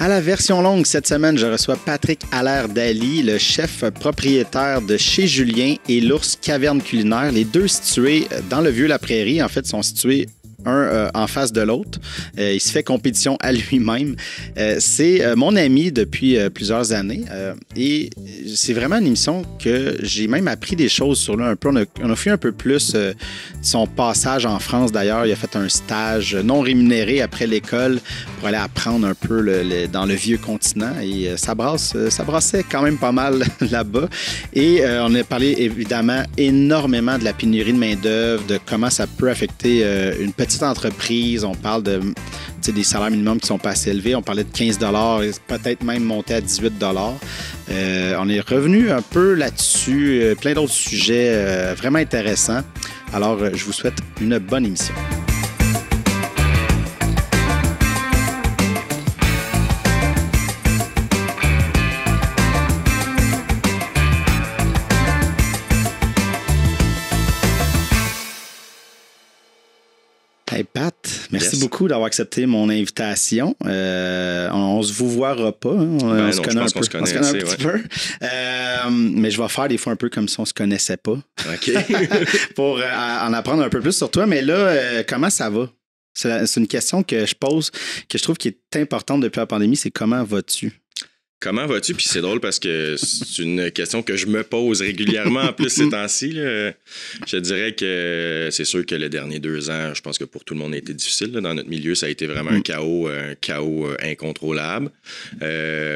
À la version longue, cette semaine, je reçois Patrick Allaire-Daly, le chef propriétaire de Chez Julien et l'Ours Caverne Culinaire. Les deux situés dans le Vieux-la-Prairie, en fait, sont situés un en face de l'autre. Il se fait compétition à lui-même. C'est mon ami depuis plusieurs années et c'est vraiment une émission que j'ai même appris des choses sur lui un peu. On a fait un peu plus son passage en France d'ailleurs. Il a fait un stage non rémunéré après l'école pour aller apprendre un peu dans le vieux continent et ça brassait quand même pas mal là-bas. Et on a parlé évidemment énormément de la pénurie de main-d'œuvre, de comment ça peut affecter une petite entreprise. On parle des salaires minimums qui sont pas assez élevés. On parlait de 15 $, peut-être même monter à 18 $. On est revenu un peu là-dessus, plein d'autres sujets vraiment intéressants. Alors, je vous souhaite une bonne émission. Hey Pat, merci beaucoup d'avoir accepté mon invitation. On se vous verra pas. Hein? On se connaît un petit peu. Mais je vais faire des fois un peu comme si on se connaissait pas. OK. Pour en apprendre un peu plus sur toi. Mais là, comment ça va? C'est une question que je pose, que je trouve qui est importante depuis la pandémie. C'est comment vas-tu? Comment vas-tu? Puis c'est drôle parce que c'est une question que je me pose régulièrement en plus ces temps-ci. Là. Je dirais que c'est sûr que les derniers 2 ans, je pense que pour tout le monde a été difficile. Là. Dans notre milieu, ça a été vraiment un chaos incontrôlable.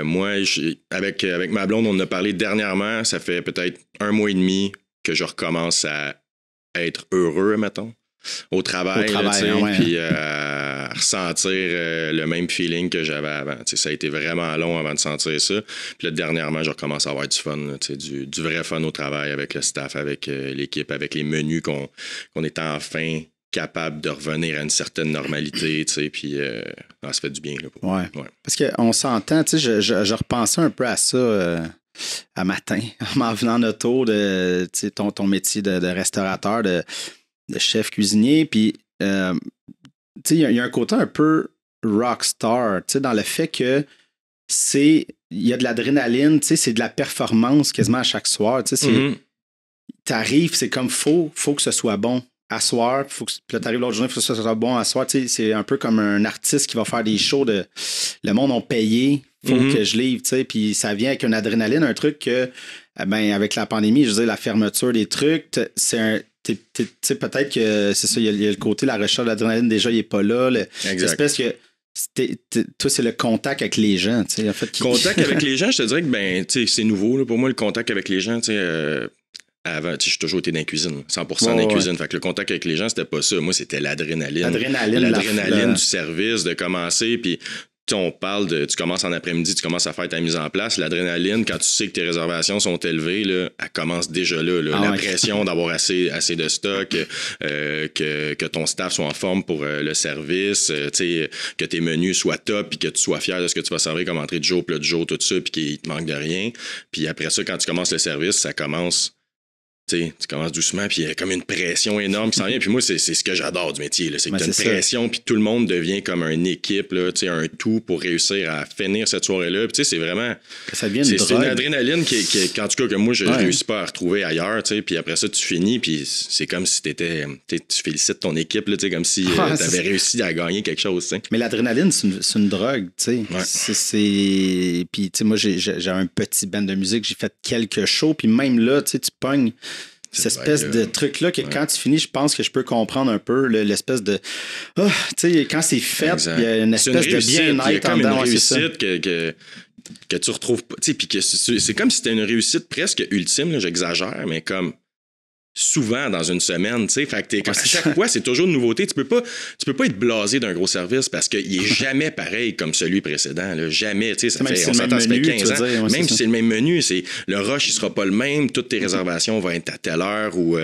Moi, avec ma blonde, on en a parlé dernièrement. Ça fait peut-être 1 mois et demi que je recommence à être heureux, mettons. Au travail, puis ressentir le même feeling que j'avais avant. T'sais, ça a été vraiment long avant de sentir ça. Puis là, dernièrement, je recommence à avoir du fun, là, du vrai fun au travail avec le staff, avec l'équipe, avec les menus qu'on est enfin capable de revenir à une certaine normalité, puis ça fait du bien. Là, ouais. Parce qu'on s'entend, je repensais un peu à ça à matin, en m'en venant en auto de ton métier de restaurateur, de chef cuisinier, puis il y a un côté un peu rockstar, dans le fait que il y a de l'adrénaline, c'est de la performance quasiment à chaque soir, t'arrives, c'est comme faut que ce soit bon à soir, puis là t'arrives l'autre journée, faut que ce soit bon à soir, c'est un peu comme un artiste qui va faire des shows le monde ont payé, faut que je livre, puis ça vient avec une adrénaline, un truc que avec la pandémie, je veux dire, la fermeture des trucs, c'est peut-être que c'est ça, il y a le côté, la recherche de l'adrénaline, déjà, il n'est pas là. L'espèce que. Toi, c'est le contact avec les gens. En fait, contact avec les gens, je te dirais que c'est nouveau. Là, pour moi, le contact avec les gens, avant, j'ai toujours été dans la cuisine, 100% dans la cuisine. Fait que le contact avec les gens, c'était pas ça. Moi, c'était l'adrénaline. L'adrénaline du service, de commencer, puis on parle tu commences en après-midi, tu commences à faire ta mise en place. L'adrénaline, quand tu sais que tes réservations sont élevées, là, elle commence déjà là. La pression d'avoir assez de stock, que ton staff soit en forme pour le service, que tes menus soient top, puis que tu sois fier de ce que tu vas servir comme entrée de jour, plat du jour, tout ça, puis qu'il te manque de rien. Puis après ça, quand tu commences le service, ça commence... Tu commences doucement, puis il y a comme une pression énorme qui s'en vient. Puis moi, c'est ce que j'adore du métier. Là. C'est que tu as une pression, puis tout le monde devient comme une équipe, là, un tout pour réussir à finir cette soirée-là. Puis c'est vraiment... Ça devient c'est une adrénaline en tout cas, que moi, je ne réussis pas à retrouver ailleurs. Puis après ça, tu finis, puis c'est comme si tu félicites ton équipe, là, comme si tu avais réussi à gagner quelque chose. T'sais. Mais l'adrénaline, c'est une drogue. Puis moi, j'ai un petit band de musique, j'ai fait quelques shows, puis même là, tu pognes cette espèce de truc-là que quand tu finis, je pense que je peux comprendre un peu l'espèce de... quand c'est fait, il y a une espèce de bien-être en dedans. C'est une réussite que tu retrouves pas. Puis que c'est comme si c'était une réussite presque ultime, là, j'exagère, mais comme... souvent dans une semaine, tu sais, fait que à chaque fois c'est toujours une nouveauté. Tu peux pas être blasé d'un gros service parce qu'il est jamais pareil comme celui précédent, là. Jamais, tu sais, on s'entend, ça fait 15 ans, même si c'est le même menu, le rush il sera pas le même, toutes tes réservations vont être à telle heure ou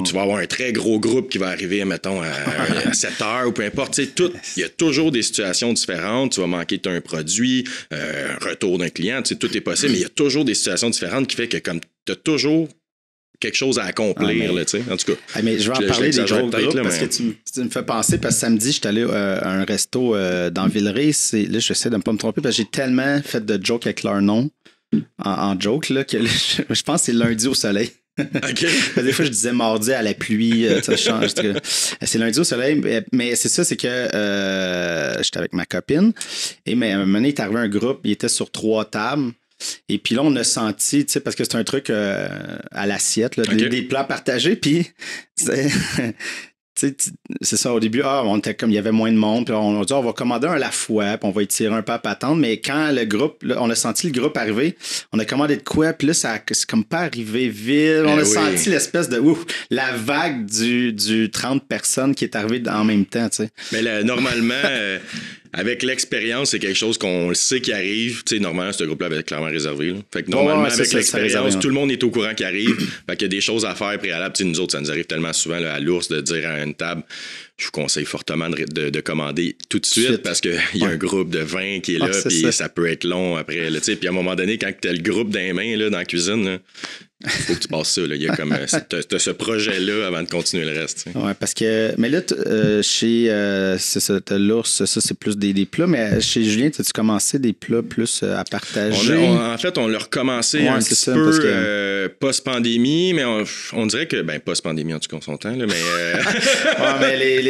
tu vas avoir un très gros groupe qui va arriver, mettons, à 7 heures ou peu importe, tu sais, il y a toujours des situations différentes, tu vas manquer d'un produit, un retour d'un client, tu sais, tout est possible, mais il y a toujours des situations différentes qui fait que comme tu as toujours quelque chose à accomplir, là, tu sais. En tout cas. Mais je vais en parler des gros groupes parce que tu me fais penser, parce que samedi, je suis allé à un resto dans Villeray. Là, j'essaie de ne pas me tromper parce que j'ai tellement fait de jokes avec leur nom en joke là, que je pense que c'est lundi au soleil. Okay. Des fois, je disais mardi à la pluie. Ça change. C'est lundi au soleil. Mais c'est ça, c'est que j'étais avec ma copine. Mais à un moment donné, il est arrivé un groupe. Il était sur 3 tables. Et puis là, on a senti, tu sais, parce que c'est un truc à l'assiette, là, des plats partagés. Puis, c'est ça, au début, on était comme il y avait moins de monde, puis on a dit on va commander un à la fois, puis on va étirer un peu à patente, mais quand le groupe, là, on a senti le groupe arriver, on a commandé de quoi, puis là, c'est comme pas arrivé vite, on a senti l'espèce de la vague du 30 personnes qui est arrivée en même temps, tu sais. Mais là, normalement, avec l'expérience, c'est quelque chose qu'on le sait qui arrive. Tu sais, normalement, ce groupe-là avait clairement réservé. Là. Fait que normalement, avec l'expérience, tout le monde est au courant qu'il arrive. Fait qu'il y a des choses à faire préalables. Tu sais, nous autres, ça nous arrive tellement souvent là, à l'ours de dire à une table, je vous conseille fortement de commander tout de suite parce qu'il y a un groupe de 20 qui est là, puis ça peut être long après. Puis à un moment donné, quand tu as le groupe dans les mains là, dans la cuisine, là, faut que tu passes ça. Il y a comme t'as ce projet-là avant de continuer le reste. Oui, parce que. Mais là, chez. C'est ça, t'as l'ours, ça, c'est plus des plats. Mais chez Julien, as-tu commencé des plats plus à partager? En fait, on l'a recommencé un petit peu post-pandémie, mais on dirait que. Ben, post-pandémie, en tout cas, on s'entend, là, mais.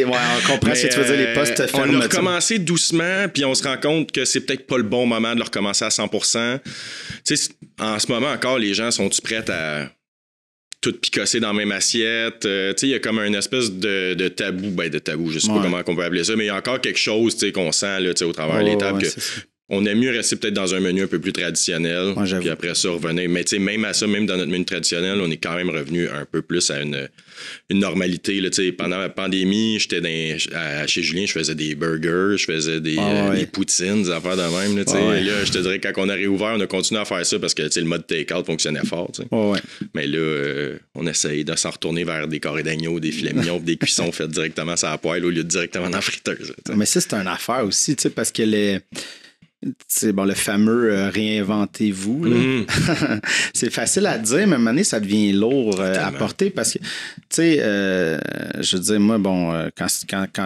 On comprend ce que tu veux dire, les postes on l'a recommencé doucement, puis on se rend compte que c'est peut-être pas le bon moment de le recommencer à 100%. Tu sais, en ce moment encore, les gens sont-ils prêts à tout picosser dans la même assiette? Tu sais, il y a comme une espèce de tabou, je sais pas comment on peut appeler ça, mais il y a encore quelque chose, tu sais, qu'on sent, là, tu sais, au travers des tables, on aime mieux rester peut-être dans un menu un peu plus traditionnel, puis après ça, revenir. Mais tu sais, même à ça, même dans notre menu traditionnel, on est quand même revenu un peu plus à une normalité. Là, pendant la pandémie, j'étais chez Julien, je faisais des burgers, je faisais des poutines, des affaires de même. Là, là, je te dirais, quand on a réouvert, on a continué à faire ça parce que le mode take-out fonctionnait fort. Mais là, on essaye de s'en retourner vers des carrés d'agneau, des filets mignons, des cuissons faites directement sur la poêle au lieu de directement dans la friteuse. Mais ça, c'est une affaire aussi, parce que c'est bon, le fameux réinventez-vous. C'est facile à dire, mais à un moment donné, ça devient lourd à porter parce que, tu sais, je veux dire, moi, bon, quand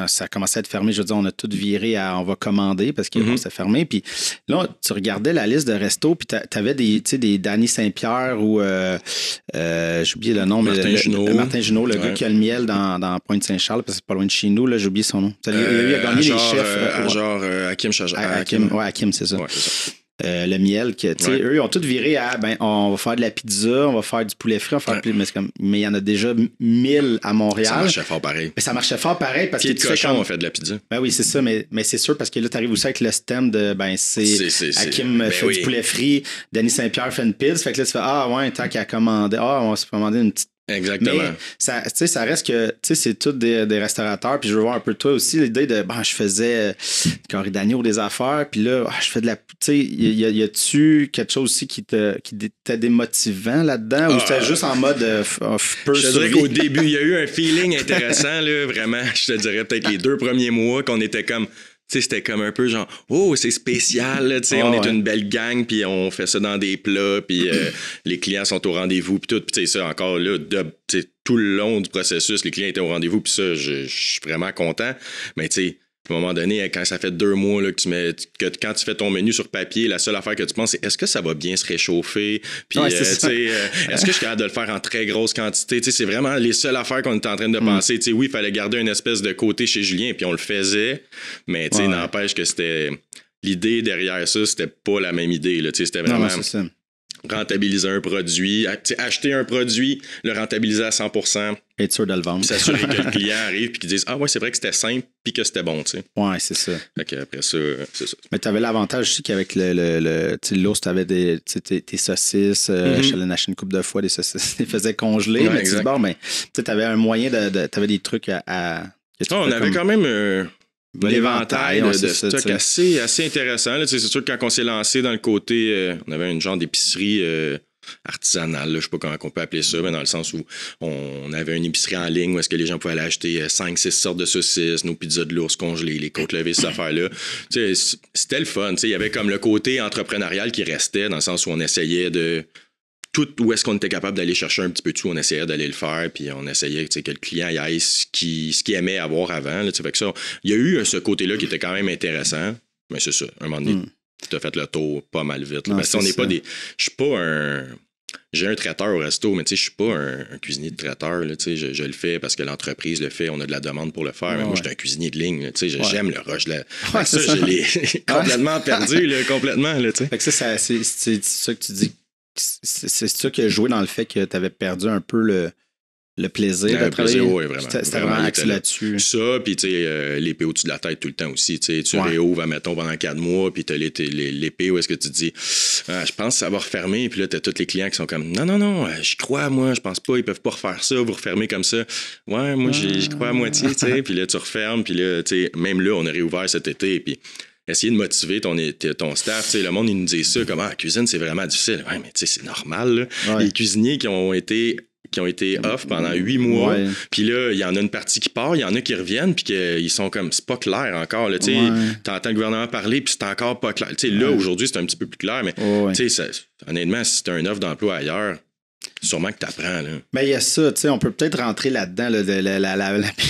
ça commençait à être fermé, je veux dire, on a tout viré à on va commander parce que bon, c'est fermé. Puis là, tu regardais la liste de restos, puis t'avais des Danny Saint-Pierre ou j'ai oublié le nom, Martin Junot. Martin Junot, le gars qui a le miel dans Pointe-Saint-Charles, parce que c'est pas loin de chez nous, là, j'ai oublié son nom. Il a gagné les chefs. Hakim Chajar. Hakim, c'est ça. Ouais, c'est ça. Le miel, eux, ils ont tout viré à on va faire de la pizza, on va faire du poulet frit, mais il y en a déjà 1000 à Montréal. Ça marchait fort pareil. Mais ça marchait fort pareil parce que tu fais on fait de la pizza. Ben oui, c'est ça, mais c'est sûr parce que là, tu arrives aussi avec le stem de c'est Hakim fait du poulet frit, Danny Saint-Pierre fait une pizza, fait que là, tu fais tant qu'à commander, on va se commander une petite. Exactement. Mais ça reste que c'est tous des restaurateurs, puis je veux voir un peu toi aussi l'idée de je faisais carré d'agneau des affaires, puis là je fais de la, tu sais, y a-tu quelque chose aussi qui était démotivant là-dedans ou c'était juste en mode peu je te dirais qu'au début il y a eu un feeling intéressant là, vraiment, je te dirais peut-être les 2 premiers mois qu'on était comme tu sais, c'était comme un peu genre, c'est spécial, là, tu sais, on est une belle gang, puis on fait ça dans des plats, puis les clients sont au rendez-vous, puis tout, puis tu sais, ça, encore là, tout le long du processus, les clients étaient au rendez-vous, puis ça, je suis vraiment content, mais tu sais, à un moment donné, quand ça fait 2 mois là, que quand tu fais ton menu sur papier, la seule affaire que tu penses, c'est est-ce que ça va bien se réchauffer? Puis, est-ce que je suis capable de le faire en très grosse quantité? C'est vraiment les seules affaires qu'on était en train de penser. Oui, il fallait garder une espèce de côté chez Julien, puis on le faisait, mais n'empêche que c'était l'idée derrière ça, c'était pas la même idée. Là, c'était vraiment rentabiliser un produit, acheter un produit, le rentabiliser à 100%. Être sûr de le vendre. S'assurer que le client arrive et qu'il dise c'est vrai que c'était simple puis que c'était bon, tu sais. Ouais, c'est ça. Fait après ça, c'est ça. Mais tu avais l'avantage aussi qu'avec l'ours, tu avais tes saucisses. Je suis allé acheter une couple de fois des saucisses. Tu les faisais congeler. Mais tu avais un moyen tu avais des trucs à on avait quand même l'éventail de stock assez intéressant. Là. C'est sûr que quand on s'est lancé dans le côté, on avait une genre d'épicerie artisanale, je sais pas comment on peut appeler ça, mais dans le sens où on avait une épicerie en ligne où est-ce que les gens pouvaient aller acheter 5-6 sortes de saucisses, nos pizzas de l'ours congelées, les côtes levées, ces affaires-là. C'était le fun. Il y avait comme le côté entrepreneurial qui restait, dans le sens où on essayait de tout où est-ce qu'on était capable d'aller chercher un petit peu de sous, on essayait d'aller le faire, puis on essayait que le client y aille ce qu'il aimait avoir avant. Là, fait que ça, il y a eu ce côté-là qui était quand même intéressant, mais c'est ça, à un moment donné, tu as fait le tour pas mal vite. Là, parce qu'on n'est pas des... Je suis pas un... J'ai un traiteur au resto, mais je suis pas un cuisinier de traiteur. Là, je le fais parce que l'entreprise le fait, on a de la demande pour le faire. Mais moi, je suis un cuisinier de ligne. J'aime le rush. Ça, je l'ai complètement perdu, là, complètement. Là, fait que ça, c'est ça que tu dis. C'est ça qui a joué dans le fait que tu avais perdu un peu le plaisir de travailler. Oui, vraiment. C'était vraiment axé là-dessus. Ça, puis l'épée au-dessus de la tête tout le temps aussi. Tu réouvres, mettons, pendant 4 mois, puis tu as l'épée où est-ce que tu te dis je pense que ça va refermer, puis là, tu as tous les clients qui sont comme non, j'y crois, moi, je pense pas, ils peuvent pas refaire ça, vous refermez comme ça. Ouais, moi, j'y crois à moitié, tu sais. Puis là, tu refermes, puis là, même là, on a réouvert cet été, puis essayer de motiver ton staff. Le monde, ils nous disent ça, comme la cuisine, c'est vraiment difficile. Ouais, mais c'est normal, là. Les cuisiniers qui ont été off pendant 8 mois. Puis là, il y en a une partie qui part, il y en a qui reviennent, puis qu'ils sont comme, c'est pas clair encore. Tu entends le gouvernement parler, puis c'est encore pas clair. Là, aujourd'hui, c'est un petit peu plus clair, mais honnêtement, si tu as une offre d'emploi ailleurs, sûrement que tu apprends. Ben, il y a ça, on peut peut-être rentrer là-dedans,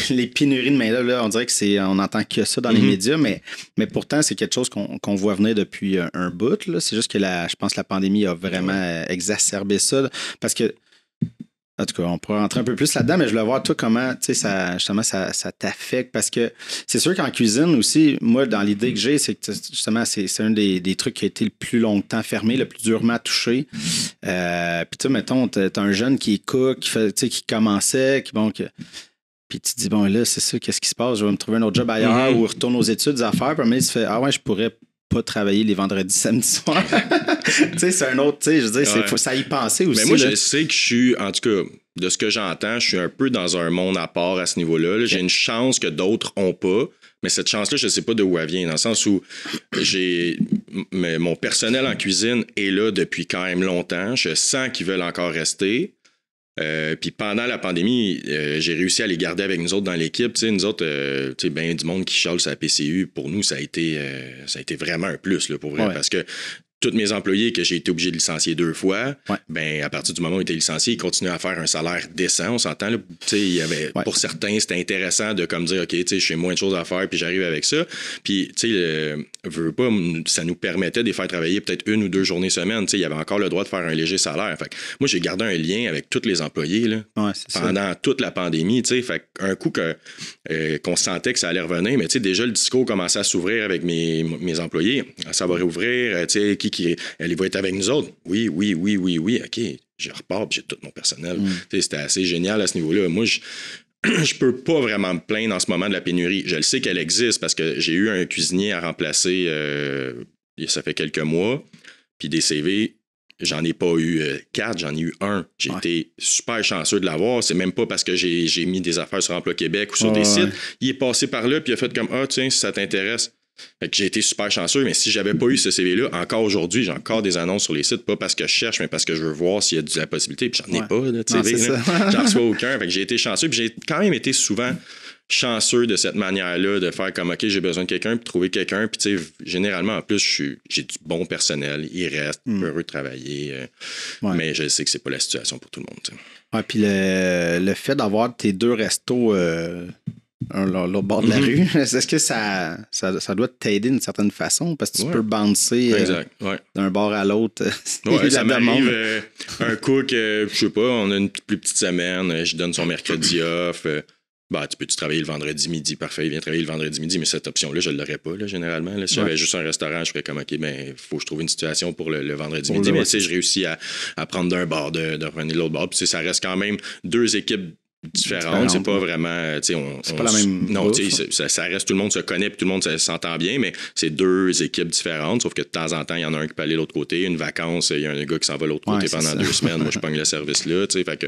les pénuries de main-d'œuvre, on dirait on n'entend que ça dans les médias, mais pourtant, c'est quelque chose qu'on voit venir depuis un bout. Là. C'est juste que je pense que la pandémie a vraiment exacerbé ça. Parce que, en tout cas, on pourrait rentrer un peu plus là-dedans, mais je voulais voir, toi, comment ça t'affecte. Parce que c'est sûr qu'en cuisine aussi, moi, dans l'idée que j'ai, c'est que justement, c'est un des trucs qui a été le plus longtemps fermé, le plus durement touché. Puis, tu mettons, t'as un jeune qui est cook, qui commençait, puis tu te dis, bon, là, c'est ça, qu'est-ce qui se passe? Je vais me trouver un autre job ailleurs ou retourne aux études, des affaires. Puis, mais tu fais, je pourrais pas travailler les vendredis, samedis soirs. C'est un autre, je veux dire, faut ça y penser aussi. Mais moi, je sais que je suis, en tout cas, de ce que j'entends, je suis un peu dans un monde à part à ce niveau-là. J'ai une chance que d'autres n'ont pas, mais cette chance-là, je ne sais pas d'où elle vient, dans le sens où mon personnel en cuisine est là depuis quand même longtemps. Je sens qu'ils veulent encore rester. Puis pendant la pandémie, j'ai réussi à les garder avec nous autres dans l'équipe. Nous autres, ben du monde qui chiale sur la PCU, pour nous, ça a été vraiment un plus, là, pour vrai. Parce que tous mes employés que j'ai été obligé de licencier 2 fois, ben à partir du moment où ils étaient licenciés, ils continuaient à faire un salaire décent, on s'entend. Là, il y avait, pour certains, c'était intéressant de comme dire, OK, j'ai moins de choses à faire, puis j'arrive avec ça. Puis, veux pas, ça nous permettait de les faire travailler peut-être 1 ou 2 journées semaine. Il y avait encore le droit de faire un léger salaire. Fait que moi, j'ai gardé un lien avec tous les employés là, pendant toute la pandémie. Fait un coup qu'on sentait que ça allait revenir, mais déjà, le discours commençait à s'ouvrir avec mes employés. Ça va réouvrir, elle va être avec nous autres. Oui, OK. Je repars, j'ai tout mon personnel. C'était assez génial à ce niveau-là. Moi, je peux pas vraiment me plaindre en ce moment de la pénurie. Je le sais qu'elle existe parce que j'ai eu un cuisinier à remplacer ça fait quelques mois. Puis des CV, j'en ai pas eu 4, j'en ai eu 1. J'ai été super chanceux de l'avoir. C'est même pas parce que j'ai mis des affaires sur Emploi Québec ou sur des sites. Il est passé par là puis il a fait comme tiens, si ça t'intéresse. Fait que j'ai été super chanceux, mais si j'avais pas eu ce CV-là, encore aujourd'hui, j'ai encore des annonces sur les sites, pas parce que je cherche, mais parce que je veux voir s'il y a de la possibilité. Puis j'en ai pas de CV. J'en reçois aucun. Fait que j'ai été chanceux. Puis j'ai quand même été souvent chanceux de cette manière-là, de faire comme OK, j'ai besoin de quelqu'un, puis trouver quelqu'un. Puis généralement, en plus, j'ai du bon personnel. Il reste heureux de travailler. Mais je sais que c'est pas la situation pour tout le monde. Puis le fait d'avoir tes 2 restos l'autre bord de la rue. Est-ce que ça doit t'aider d'une certaine façon? Parce que tu peux bouncer d'un bord à l'autre. Ça m'arrive un cook, je sais pas, on a une plus petite semaine, je donne son mercredi off. Tu peux-tu travailler le vendredi midi? Parfait, il vient travailler le vendredi midi, mais cette option-là, je ne l'aurais pas, là, généralement. Là. Si j'avais juste un restaurant, je ferais comme, OK, il faut que je trouve une situation pour le vendredi midi. Mais je réussis à prendre d'un bord, de revenir de l'autre bord. Puis ça reste quand même 2 équipes différentes. C'est pas vraiment... c'est pas la même... Non, ça reste, tout le monde se connaît puis tout le monde s'entend bien, mais c'est 2 équipes différentes, sauf que de temps en temps, il y en a un qui peut aller de l'autre côté. Une vacance, il y a un gars qui s'en va de l'autre côté pendant 2 semaines. Moi, je pogne le service là, fait que...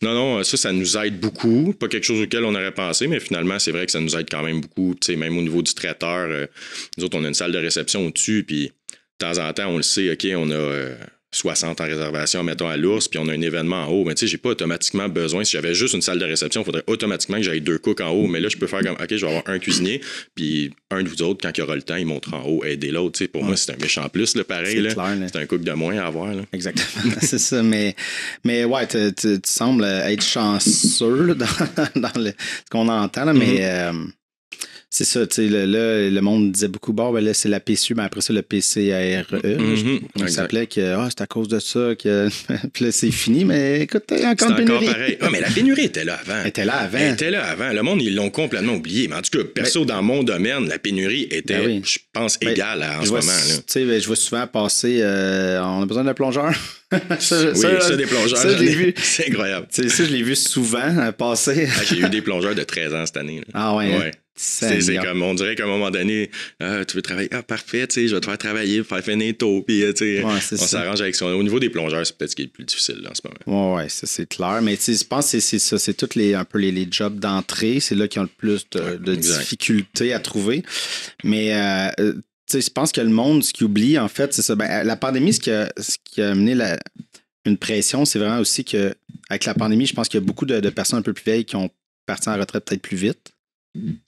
Non, ça nous aide beaucoup. Pas quelque chose auquel on aurait pensé, mais finalement, c'est vrai que ça nous aide quand même beaucoup. Même au niveau du traiteur, nous autres, on a une salle de réception au-dessus, puis de temps en temps, on le sait, OK, on a 60 en réservation, mettons, à l'Ours, puis on a un événement en haut. Mais tu sais, j'ai pas automatiquement besoin. Si j'avais juste une salle de réception, il faudrait automatiquement que j'aille 2 cooks en haut. Mais là, je peux faire comme, OK, je vais avoir un cuisinier, puis un de vous autres, quand il aura le temps, il monte en haut, aider l'autre. Tu sais, pour moi, c'est un méchant plus, là, pareil. C'est clair, là. C'est un cook de moins à avoir. Là. Exactement, c'est ça. Mais ouais, tu sembles être chanceux là, dans ce qu'on entend, là, mais... c'est ça, tu sais, là, le monde disait beaucoup, bon, ben là, c'est la PCU, mais après ça, le PCRE, on s'appelait que, c'est à cause de ça, que, puis là, c'est fini, mais écoute, encore une pénurie. Encore pareil. Mais la pénurie était là avant. Elle était là avant. Le monde, ils l'ont complètement oublié. Mais en tout cas, perso, dans mon domaine, la pénurie était, je pense, égale en ce moment. Tu sais, je vois souvent passer, on a besoin d'un plongeur. Ça, des plongeurs, ça, je l'ai vu. C'est incroyable. Ça, je l'ai vu souvent passer. J'ai eu des plongeurs de 13 ans cette année. Là. Ah ouais. Ouais. C'est comme, on dirait qu'à un moment donné, tu veux travailler, parfait, tu sais, je vais te faire travailler, faire finir tôt, puis tu sais, on s'arrange avec ça. Au niveau des plongeurs, c'est peut-être ce qui est le plus difficile là, en ce moment. Ouais, ça c'est clair, mais tu sais, je pense que c'est ça, c'est tous un peu les jobs d'entrée, c'est là qu'ils ont le plus de difficultés à trouver. Mais tu sais, je pense que le monde, ce qu'il oublie, en fait, c'est ça. Ben, la pandémie, ce qui a amené une pression, c'est vraiment aussi que avec la pandémie, je pense qu'il y a beaucoup de personnes un peu plus vieilles qui ont parti en retraite peut-être plus vite.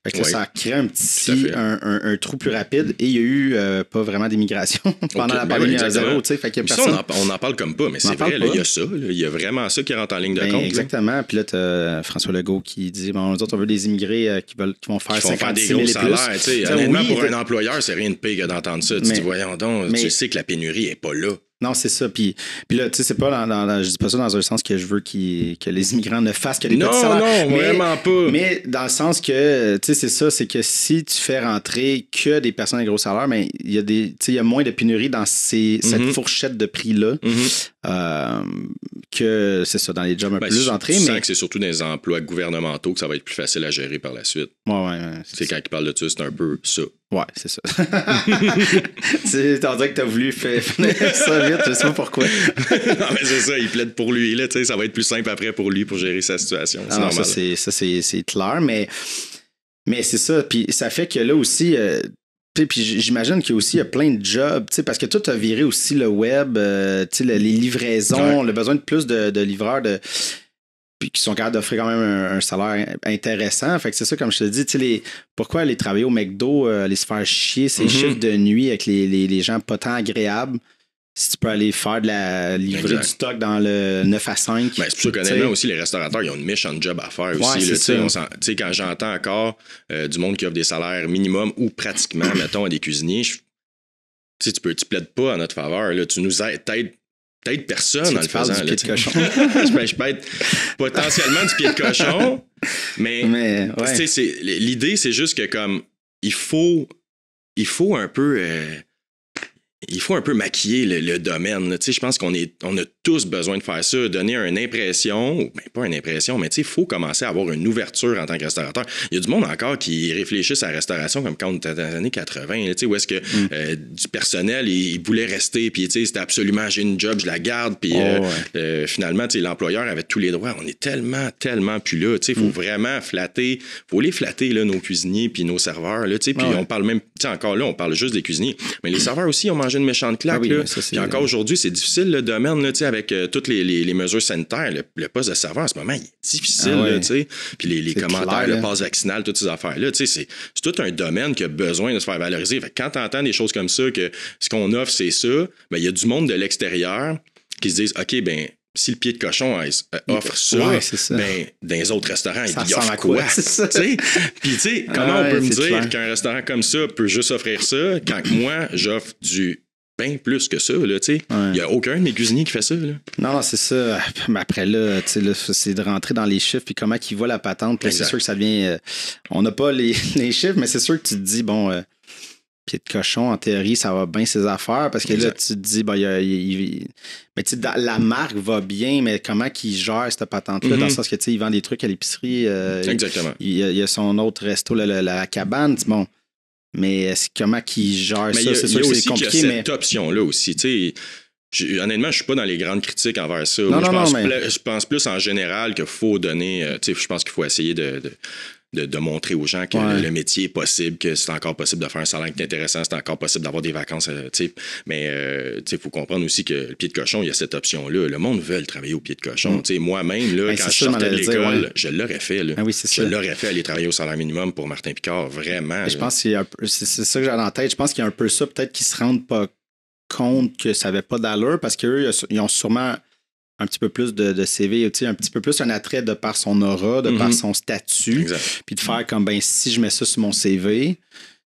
Fait que ça a créé un trou plus rapide et il y a eu pas vraiment d'immigration pendant la pandémie à zéro. Fait que personne... on en parle comme pas, mais c'est vrai, il y a ça. Il y a vraiment ça qui rentre en ligne de compte. Exactement. Puis là, tu as François Legault qui dit bon, nous autres, on veut des immigrés qui vont faire 56 000 des gros et plus. Salaires. Honnêtement, pour un employeur, c'est rien de pire que d'entendre ça. Tu dis, voyons donc, tu sais que la pénurie n'est pas là. Non, c'est ça. Puis là, tu sais, c'est pas je dis pas ça dans un sens que je veux que les immigrants ne fassent que des petits salaires. Non, vraiment pas. Mais dans le sens que, tu sais, c'est ça, c'est que si tu fais rentrer que des personnes à gros salaires, mais il y a moins de pénurie dans cette fourchette de prix-là que, c'est ça, dans les jobs un peu plus entrés. Mais que c'est surtout dans les emplois gouvernementaux que ça va être plus facile à gérer par la suite. Ouais. C'est quand ils parlent de ça, c'est un peu ça. Ouais, c'est ça. T'en dis que t'as voulu faire ça vite, je sais pas pourquoi. Non, mais c'est ça, il plaide pour lui. Là, ça va être plus simple après pour lui pour gérer sa situation. C'est normal. Ça, c'est clair, mais c'est ça. Puis ça fait que là aussi, puis j'imagine qu'il y a plein de jobs, parce que tout a viré aussi le web, les livraisons, le besoin de plus de livreurs puis qui sont capables d'offrir quand même un salaire intéressant. Fait que c'est ça, comme je te dis, pourquoi aller travailler au McDo, aller se faire chier ces chiffres de nuit avec les gens pas tant agréables, si tu peux aller faire de la livrer du stock dans le 9 à 5. Ben, c'est pour ça qu'honnêtement aussi, les restaurateurs, ils ont une méchante job à faire aussi. Là, quand j'entends encore du monde qui offre des salaires minimum ou pratiquement, mettons, à des cuisiniers, tu plaides pas en notre faveur. Là, tu nous aides peut-être personne en le faisant. Du pied de cochon. Je peux être potentiellement du pied de cochon, mais l'idée, c'est juste que comme il faut un peu maquiller le domaine. Je pense qu'on a tous besoin de faire ça, donner une impression, pas une impression, mais il faut commencer à avoir une ouverture en tant que restaurateur. Il y a du monde encore qui réfléchissent à la restauration comme quand on était dans les années 80, où est-ce que du personnel, il voulait rester, puis c'était absolument, j'ai une job, je la garde, puis finalement, l'employeur avait tous les droits. On est tellement plus là. Il faut vraiment les flatter, là, nos cuisiniers puis nos serveurs. Puis on parle même, encore là, on parle juste des cuisiniers, mais les serveurs aussi ont mangé une méchante claque. Là. Puis encore aujourd'hui, c'est difficile le domaine là, avec toutes les mesures sanitaires. Le poste de serveur en ce moment, il est difficile. Là, puis les commentaires, le passe vaccinal, toutes ces affaires-là. C'est tout un domaine qui a besoin de se faire valoriser. Fait que quand tu entends des choses comme ça, que ce qu'on offre, c'est ça, il y a du monde de l'extérieur qui se disent OK, si le pied de cochon offre ça, dans les autres restaurants, il offre quoi? Puis, comment on peut me dire qu'un restaurant comme ça peut juste offrir ça quand moi, j'offre du bien plus que ça, là, tu sais. Il n'y a aucun de mes cuisiniers qui fait ça, là. Non, c'est ça. Mais après, là, c'est de rentrer dans les chiffres puis comment ils voient la patente. Puis c'est sûr que ça vient... on n'a pas les chiffres, mais c'est sûr que tu te dis, pied de cochon, en théorie, ça va bien ses affaires parce que là, tu te dis, la marque va bien, mais comment qu'il gère cette patente-là, dans le sens que, il vend des trucs à l'épicerie. Exactement. Il y a son autre resto, la cabane, bon. Mais comment qu'il gère ça? C'est sûr que c'est compliqué. Il y a cette option-là aussi, tu sais. Honnêtement, je suis pas dans les grandes critiques envers ça. Je pense plus en général qu'il faut donner, je pense qu'il faut essayer de de montrer aux gens que le métier est possible, que c'est encore possible de faire un salaire qui est intéressant, c'est encore possible d'avoir des vacances. Mais il faut comprendre aussi que le pied de cochon, il y a cette option-là. Le monde veut travailler au pied de cochon. Moi-même, là, quand je sortais de l'école, je l'aurais fait. Là. Je l'aurais fait aller travailler au salaire minimum pour Martin Picard, vraiment. Je pense que c'est ça que j'ai en tête. Je pense qu'il y a un peu ça, peut-être qu'ils se rendent pas compte que ça n'avait pas d'allure parce qu'eux, ils ont sûrement un petit peu plus de CV, un petit peu plus un attrait de par son aura, de par son statut, puis de faire comme, ben si je mets ça sur mon CV,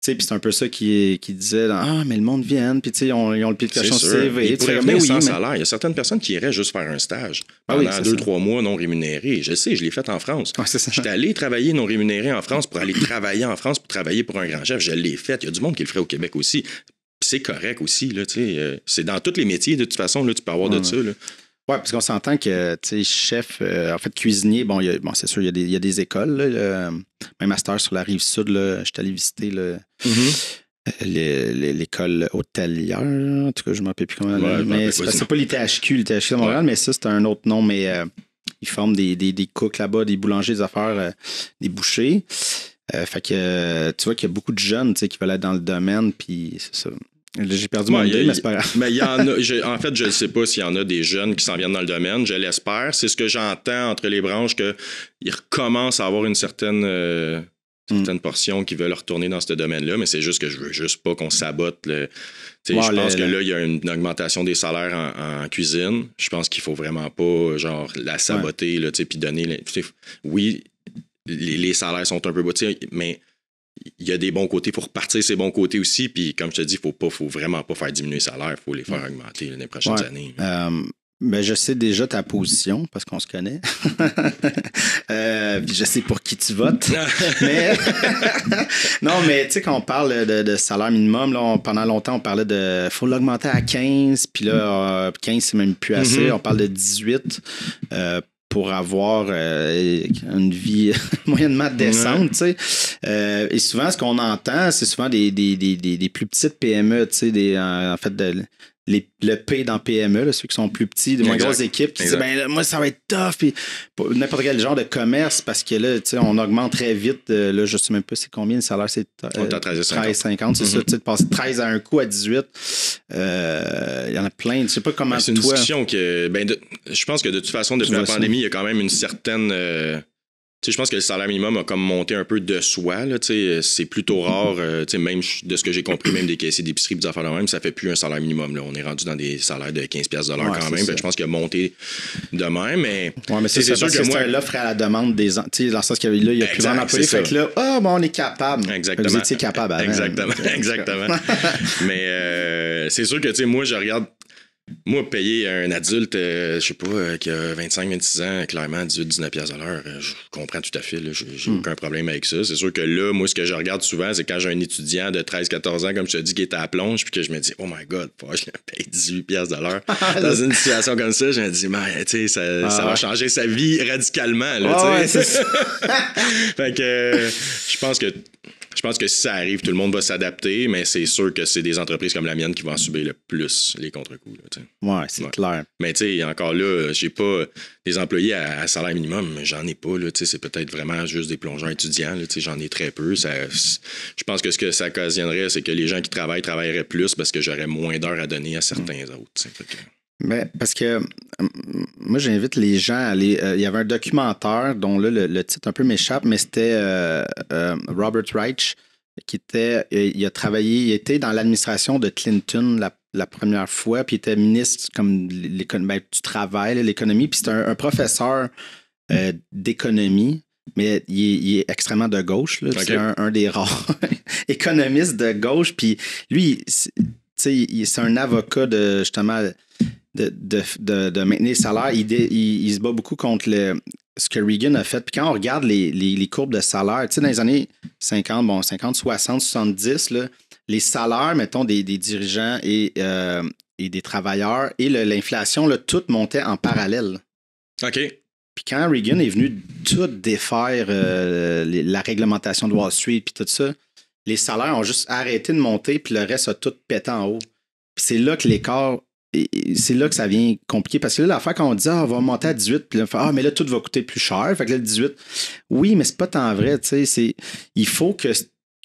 puis c'est un peu ça qui disait, mais le monde vient, puis ils ont le pied de cochon sur CV. Ils pourraient venir sans salaire. Il y a certaines personnes qui iraient juste faire un stage pendant 2-3 mois non rémunérés. Je sais, je l'ai fait en France. J'étais allé travailler non rémunéré en France pour aller travailler en France pour travailler pour un grand chef. Je l'ai fait. Il y a du monde qui le ferait au Québec aussi. C'est correct aussi. Là, c'est dans tous les métiers, de toute façon, là, tu peux avoir de ça. Là. Oui, parce qu'on s'entend que, chef, en fait, cuisinier, c'est sûr, il y a des écoles, là, même à cette heure sur la Rive-Sud, je suis allé visiter l'école hôtelière, en tout cas, je ne m'en rappelle plus comment. Mais c'est pas l'ITHQ de Montréal, mais ça, c'est un autre nom, mais ils forment des cooks là-bas, des boulangers, des affaires, des bouchers. Fait que tu vois qu'il y a beaucoup de jeunes qui veulent être dans le domaine, puis c'est ça. J'ai perdu mon idée, mais c'est pas grave. Mais il y en a. En fait, je ne sais pas s'il y en a des jeunes qui s'en viennent dans le domaine. Je l'espère. C'est ce que j'entends entre les branches, qu'ils recommencent à avoir une certaine portion qui veulent retourner dans ce domaine-là. Mais c'est juste que je veux juste pas qu'on sabote. Je pense que là, il y a une augmentation des salaires en cuisine. Je pense qu'il faut vraiment pas la saboter, puis donner. Oui, les salaires sont un peu bas, mais il y a des bons côtés, il faut repartir ces bons côtés aussi, puis comme je te dis, il faut vraiment pas faire diminuer les salaires, il faut les faire augmenter les prochaines années. Ben, je sais déjà ta position, parce qu'on se connaît. Puis je sais pour qui tu votes. Mais non, mais tu sais, quand on parle de salaire minimum, là, pendant longtemps, on parlait de faut l'augmenter à 15, puis là, 15, c'est même plus assez. On parle de 18 pour avoir une vie moyennement décente, tu sais. Et souvent, ce qu'on entend, c'est souvent des plus petites PME, tu sais, en fait, le P dans PME, là, ceux qui sont plus petits, de moins grosses équipes, qui disent moi, ça va être tough. Puis pour n'importe quel genre de commerce, parce que là, tu sais, on augmente très vite. Là, je sais même pas c'est combien le salaire, c'est 13,50. C'est ça, tu sais, de passer de 13 à un coup à 18. Il y en a plein. Je sais pas comment c'est une discussion que, je pense que de toute façon, depuis la pandémie, il y a quand même une certaine. Je pense que le salaire minimum a comme monté un peu de soi. Là, c'est plutôt rare, même de ce que j'ai compris, même des caissiers d'épicerie et des affaires de même, ça fait plus un salaire minimum. Là. On est rendu dans des salaires de 15$ quand même. Je pense qu'il a monté de même. Mais c'est sûr que moi, l'offre à la demande des dans le sens qu'il y a plus vraiment d'employés. Fait que là, on est capable. Exactement. Vous étiez capable avant. Exactement. Mais c'est sûr que moi, je regarde. Moi, payer un adulte, je sais pas, qui a 25-26 ans, clairement, 18-19$ à l'heure, je comprends tout à fait. Là, j'ai aucun problème avec ça. C'est sûr que là, moi, ce que je regarde souvent, c'est quand j'ai un étudiant de 13-14 ans, comme je te dis, qui est à la plonge, puis que je me dis, oh my God, je paye 18$ à l'heure. Dans une situation comme ça, je me dis, tu sais, ça va changer sa vie radicalement. Là, c'est ça. Fait que je pense que si ça arrive, tout le monde va s'adapter, mais c'est sûr que c'est des entreprises comme la mienne qui vont en subir le plus les contre-coups. C'est clair. Mais tu sais, encore là, j'ai pas des employés à salaire minimum, j'en ai pas. Là, c'est peut-être vraiment juste des plongeurs étudiants. Là, j'en ai très peu. Je pense que ce que ça occasionnerait, c'est que les gens qui travailleraient plus parce que j'aurais moins d'heures à donner à certains autres. Mais parce que moi, j'invite les gens à aller. Il y avait un documentaire dont là, le titre un peu m'échappe, mais c'était Robert Reich qui était. Il a travaillé, il était dans l'administration de Clinton la première fois, puis il était ministre comme du travail, l'économie, puis c'était un professeur d'économie. Mais il est extrêmement de gauche. Là, c'est un des rares économistes de gauche. Puis lui, c'est un avocat de justement. De maintenir les salaires, il se bat beaucoup contre ce que Reagan a fait. Puis quand on regarde les courbes de salaire, tu sais, dans les années 50, 60, 70, là, les salaires, mettons, des dirigeants et des travailleurs et l'inflation, là, tout montait en parallèle. OK. Puis quand Reagan est venu tout défaire la réglementation de Wall Street puis tout ça, les salaires ont juste arrêté de monter puis le reste a tout pété en haut. Puis c'est là que l'écart c'est là que ça vient compliqué. Parce que là, l'affaire, quand on dit, on va monter à 18, puis là, on fait, mais là, tout va coûter plus cher. Fait que là, le 18, oui, mais c'est pas tant vrai. Il faut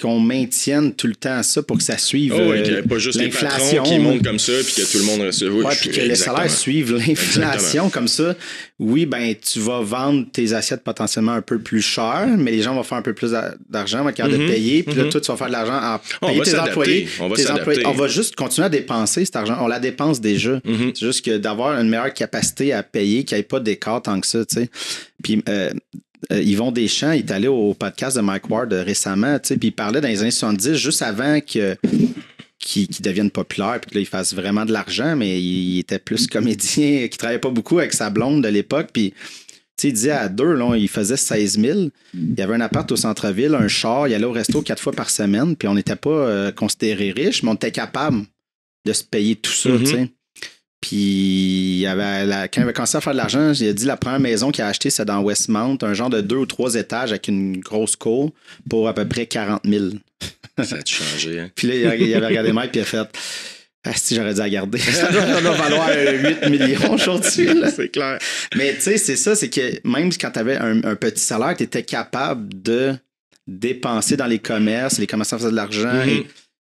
qu'on maintienne tout le temps ça pour que ça suive qu'il n'y ait pas juste l'inflation, les patrons qui montent comme ça, puis que tout le monde reste... Oui, puis que les salaires suivent l'inflation comme ça. Oui, ben tu vas vendre tes assiettes potentiellement un peu plus cher, mais les gens vont faire un peu plus d'argent, vont être capables de payer, puis là, toi, tu vas faire de l'argent en payer tes employés. On va juste continuer à dépenser cet argent. On la dépense déjà. C'est juste que d'avoir une meilleure capacité à payer, qu'il n'y ait pas d'écart tant que ça, tu sais. Puis... Yvon Deschamps, il est allé au podcast de Mike Ward récemment, puis il parlait dans les années 70, juste avant qu'ils deviennent populaires, puis que là, il fasse vraiment de l'argent, mais il était plus comédien, qui travaillait pas beaucoup avec sa blonde de l'époque, puis il disait à deux, là, il faisait 16 000, il y avait un appart au centre-ville, un char, il allait au resto 4 fois par semaine, puis on n'était pas considérés riches, mais on était capable de se payer tout ça, tu sais. Puis, quand il avait commencé à faire de l'argent, il a dit la première maison qu'il a achetée, c'est dans Westmount, un genre de 2 ou 3 étages avec une grosse cour pour à peu près 40 000. Ça a changé, hein? Puis là, il avait regardé Mike et il a fait si j'aurais dû la garder. Ça doit valoir 8 millions aujourd'hui. Là. C'est clair. Mais tu sais, c'est ça, c'est que même quand tu avais un petit salaire, tu étais capable de dépenser dans les commerces, les commerçants faisaient de l'argent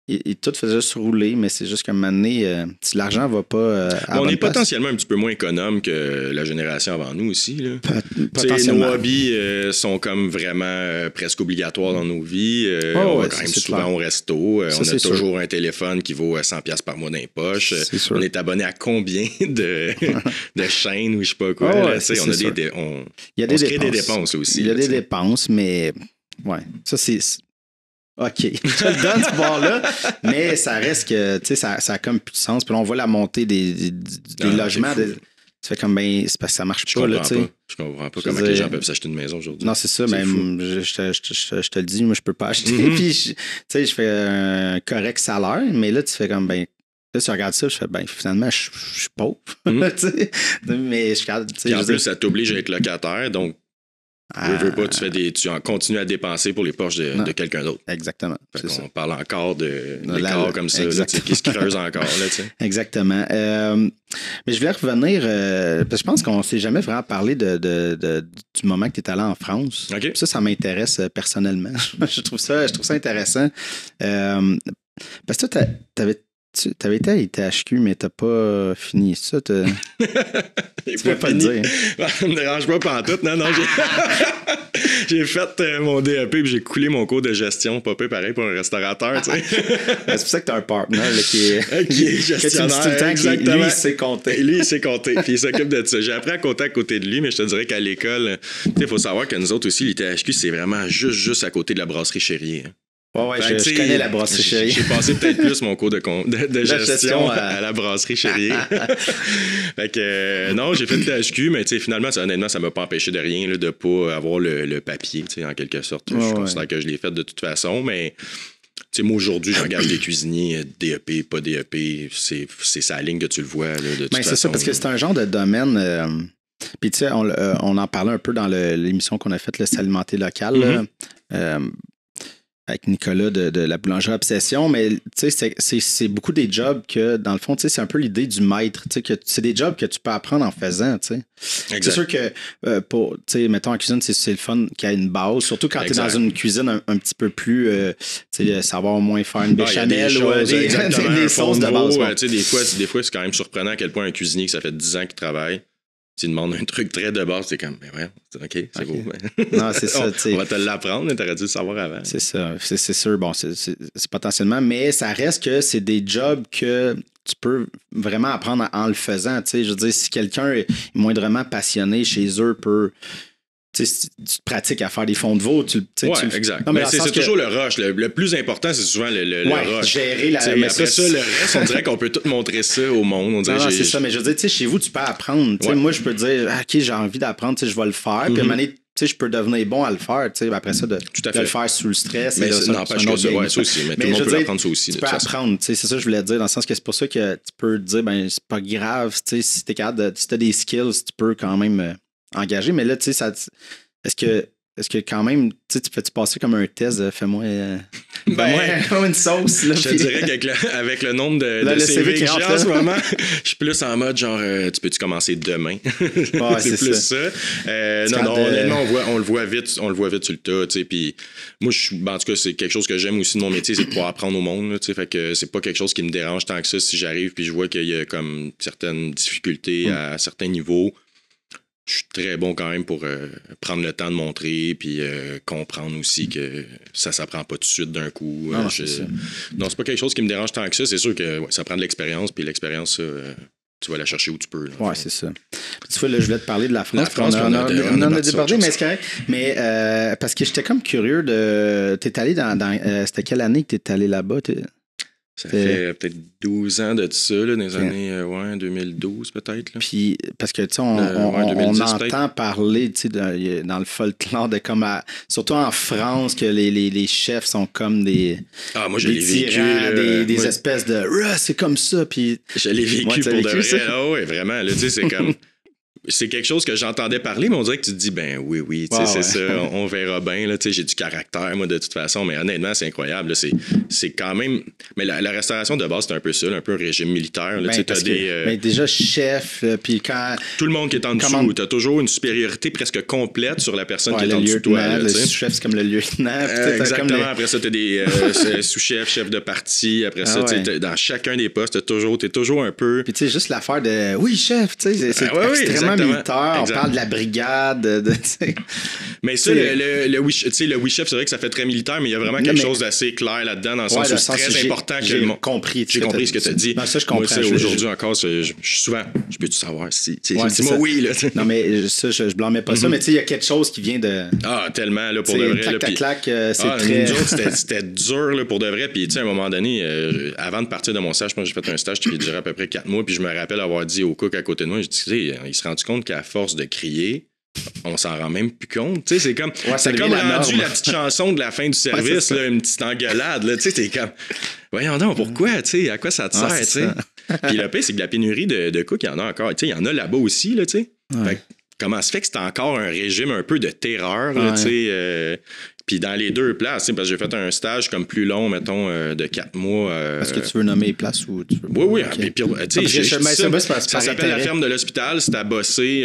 et tout faisait juste rouler, mais c'est juste qu'à un moment donné, si l'argent va pas on est potentiellement un petit peu moins économe que la génération avant nous aussi. Là. Potentiellement. Nos hobbies sont comme vraiment presque obligatoires dans nos vies. On va quand même souvent au resto. On a toujours un téléphone qui vaut 100$ par mois dans les poches. On est abonné à combien de chaînes ou je sais pas quoi. On crée des dépenses aussi. Il y a des dépenses, mais ouais, ça c'est... OK, je le donne ce bord-là, mais ça reste que, tu sais, ça a comme plus de sens. Puis là, on voit la montée des logements. Ça fait comme, c'est parce que ça marche pas, là, tu sais. Je comprends pas comment les gens peuvent s'acheter une maison aujourd'hui. Non, c'est ça, même, je te le dis, moi, je peux pas acheter. Puis, tu sais, je fais un correct salaire, mais là, tu fais comme, là, tu regardes ça, je fais, finalement, je suis pauvre, tu sais. Mais je regarde, tu sais. En plus, ça t'oblige à être locataire, donc, veux pas, tu en continues à dépenser pour les poches de quelqu'un d'autre. Exactement. On parle encore de l'écart comme ça, qui se creuse encore. Là, exactement. Mais je voulais revenir, parce que je pense qu'on ne s'est jamais vraiment parlé du moment que tu es allé en France. Okay. Ça m'intéresse personnellement. je trouve ça intéressant. Parce que toi, tu avais été à ITHQ, mais t'as pas fini ça. Tu peux pas le dire. Ça me dérange pas pantoute. Non, j'ai fait mon DEP et j'ai coulé mon cours de gestion. Pas peu pareil pour un restaurateur. Tu sais. C'est pour ça que t'as un partner qui est gestionnaire. Tout le temps, exactement. Lui, il sait compter. Lui, il sait compter. Puis il s'occupe de ça. J'ai appris à compter à côté de lui, mais je te dirais qu'à l'école, il faut savoir que nous autres aussi, l'ITHQ, c'est vraiment juste à côté de la brasserie Chérie. Ouais, je connais la brasserie Chérie. J'ai passé peut-être plus mon cours de gestion à la brasserie Chérie. Fait que non, j'ai fait le THQ, mais finalement, honnêtement, ça m'a pas empêché de rien, là, de pas avoir le papier, en quelque sorte. Je considère que je l'ai fait de toute façon, mais moi, aujourd'hui, j'engage des cuisiniers, DEP, pas DEP, c'est sa ligne que tu le vois, là, de toute façon. C'est ça, parce que c'est un genre de domaine... Puis tu sais, on en parlait un peu dans l'émission qu'on a faite, le S'alimenter local, avec Nicolas de la boulangerie Obsession, mais tu sais, c'est beaucoup des jobs que, dans le fond, tu sais, c'est un peu l'idée du maître, tu sais, que c'est des jobs que tu peux apprendre en faisant, tu sais. C'est sûr que, tu sais, mettons en cuisine, c'est le fun qu'il y a une base, surtout quand tu es dans une cuisine un petit peu plus, tu sais, savoir au moins faire une béchamel ou des sauces de base. Tu sais, des fois, c'est quand même surprenant à quel point un cuisinier, que ça fait 10 ans qu'il travaille, tu demandes un truc très de base, c'est comme, OK, c'est beau. Non, c'est ça. On va te l'apprendre, t'aurais dû le savoir avant. C'est ça, c'est sûr. Bon, c'est potentiellement, mais ça reste que c'est des jobs que tu peux vraiment apprendre en le faisant. Tu sais, je veux dire, si quelqu'un est moindrement passionné chez eux, tu te pratiques à faire des fonds de veau. Exact. Non, mais c'est toujours le rush. Le plus important, c'est souvent le rush. Gérer la... Mais après ça, le reste, on dirait qu'on peut tout montrer ça au monde. On dirait, non, c'est ça. Mais je veux dire, chez vous, tu peux apprendre. Moi, je peux dire, OK, j'ai envie d'apprendre, je vais le faire. Puis à un moment donné, je peux devenir bon à le faire. Après ça, de le faire sous le stress. Mais ça n'empêche que ça aussi. Mais tout le monde peut apprendre ça aussi. Tu peux apprendre. C'est ça que je voulais dire, dans le sens que c'est pour ça que tu peux te dire, c'est pas grave. Si tu as des skills, tu peux quand même engager. Mais là, tu sais, est-ce que est-ce que quand même, tu fais-tu passer comme un test, fais-moi une sauce. Là, je te dirais qu'avec le nombre de CV que j'ai en ce moment, je suis plus en mode genre, tu peux-tu commencer demain? Ouais, c'est plus ça. Honnêtement, on le voit vite sur le tas, tu sais, puis moi, en tout cas, c'est quelque chose que j'aime aussi de mon métier, c'est de pouvoir apprendre au monde, tu sais, fait que c'est pas quelque chose qui me dérange tant que ça si j'arrive puis je vois qu'il y a comme certaines difficultés à certains niveaux. Je suis très bon quand même pour prendre le temps de montrer puis comprendre aussi que ça s'apprend pas tout de suite d'un coup. Non, c'est pas quelque chose qui me dérange tant que ça. C'est sûr que ça prend de l'expérience, puis l'expérience, tu vas la chercher où tu peux. Oui, c'est ça. Puis, tu vois, là, je voulais te parler de la France. On en a débordé, mais c'est correct. Mais parce que j'étais comme curieux de... T'es allé dans c'était quelle année que t'es allé là-bas? Ça fait peut-être 12 ans de ça, là, dans les années 2012 peut-être. Là. Puis, parce que, tu sais, on entend parler, tu sais, dans le folklore de comme, surtout en France, que les chefs sont comme des moi, je l'ai vécu. Des espèces de « c'est comme ça », puis... Je l'ai vécu pour de vrai. Ah oui, vraiment, là, tu sais, c'est comme... C'est quelque chose que j'entendais parler, mais on dirait que tu te dis, ben oui, tu sais, c'est ça, on verra bien, là, tu sais, j'ai du caractère, moi, de toute façon, mais honnêtement, c'est incroyable, là, c'est quand même... Mais la restauration de base, c'est un peu ça, un peu un régime militaire, là, tu sais, t'as des... déjà, chef, puis quand... Tout le monde qui est en dessous, t'as toujours une supériorité presque complète sur la personne qui est en dessous de toi. Le sous-chef, c'est comme le lieutenant. Exactement, après ça, t'as des sous-chefs, chefs de parti, après ça, dans chacun des postes, t'es toujours un peu... Puis tu sais, juste l'affaire de, oui, chef, tu sais, c'est extrêmement militaire, on parle de la brigade, mais ça, le oui chef, c'est vrai que ça fait très militaire, mais il y a vraiment quelque chose d'assez clair là-dedans, dans le sens où c'est très important que le monde... J'ai compris ce que tu as dit. Non, ça, je comprends. Moi, aujourd'hui encore, je suis souvent, je peux-tu savoir si... Dis-moi oui, là. Non, mais ça, je blâmais pas ça, mais tu sais, il y a quelque chose qui vient de... Ah, tellement, là, pour de vrai. Clac, c'est très... C'était dur, là, pour de vrai, puis tu sais, à un moment donné, avant de partir de mon stage, moi, j'ai fait un stage qui durait à peu près 4 mois, puis je me rappelle avoir dit au cook à côté de moi, je dis, il se rend compte qu'à force de crier, on s'en rend même plus compte. Tu sais, c'est comme, rendu la petite chanson de la fin du service, là, une petite engueulade. Là, tu sais, t'es comme, voyons donc, pourquoi, tu sais, à quoi ça te sert, tu sais. Puis le pire, c'est que la pénurie de cooks, il y en a encore. Tu sais, il y en a là-bas aussi, là, tu sais. Fait que, comment se fait que c'est encore un régime un peu de terreur, là, tu sais. Puis dans les deux places, parce que j'ai fait un stage comme plus long, mettons, de 4 mois. Est-ce que tu veux nommer les places ou tu veux... Oui. Okay. Puis, ça s'appelle la ferme de l'hôpital. C'est à Bossé,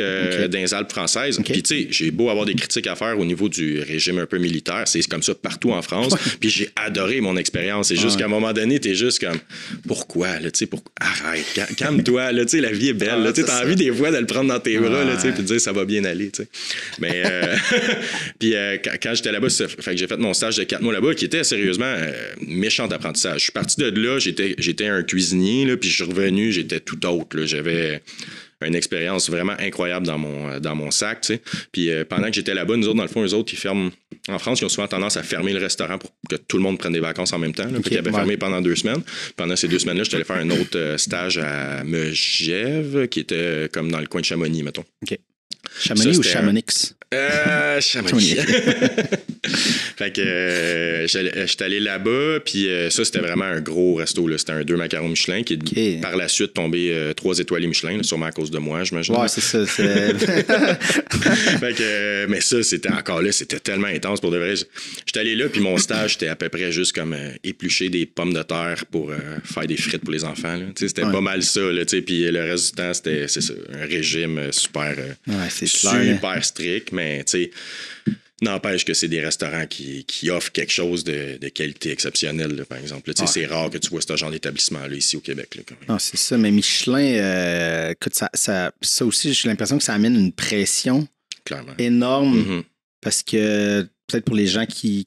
dans les Alpes françaises. Puis tu sais, j'ai beau avoir des critiques à faire au niveau du régime un peu militaire. C'est comme ça partout en France. Puis j'ai adoré mon expérience. C'est juste qu'à un moment donné, t'es juste comme, pourquoi? Là, arrête, calme-toi. Là, la vie est belle. Là, t'as envie des fois de le prendre dans tes bras puis de dire ça va bien aller. T'sais. Mais puis quand j'étais là-bas, fait que j'ai fait mon stage de 4 mois là-bas qui était sérieusement méchant apprentissage. Je suis parti de là, j'étais un cuisinier, là, puis je suis revenu, j'étais tout autre. Là. J'avais une expérience vraiment incroyable dans mon sac. Tu sais. Puis pendant que j'étais là-bas, nous autres, dans le fond, eux autres, ils ferment. En France, ils ont souvent tendance à fermer le restaurant pour que tout le monde prenne des vacances en même temps. Ils avaient fermé pendant 2 semaines. Pendant ces 2 semaines-là, j'étais allé faire un autre stage à Megève, qui était comme dans le coin de Chamonix, mettons. OK. Chamonix ou Chamonix? Chamonix. Fait que j'étais allé là-bas, puis ça, c'était vraiment un gros resto. Là. C'était un 2 macarons Michelin qui est par la suite tombé 3 étoiles Michelin, là, sûrement à cause de moi, j'imagine. Ouais, c'est ça. Fait que, mais ça, c'était tellement intense pour de vrai. J'étais allé là, puis mon stage, c'était à peu près juste comme éplucher des pommes de terre pour faire des frites pour les enfants. Là. C'était pas mal ça. Puis le reste du temps, c'est ça, un régime super, super strict, mais tu sais, n'empêche que c'est des restaurants qui offrent quelque chose de qualité exceptionnelle, là, par exemple. C'est rare que tu vois ce genre d'établissement-là ici au Québec. Là, quand même. Non, c'est ça, mais Michelin, écoute, ça aussi, j'ai l'impression que ça amène une pression énorme parce que peut-être pour les gens qui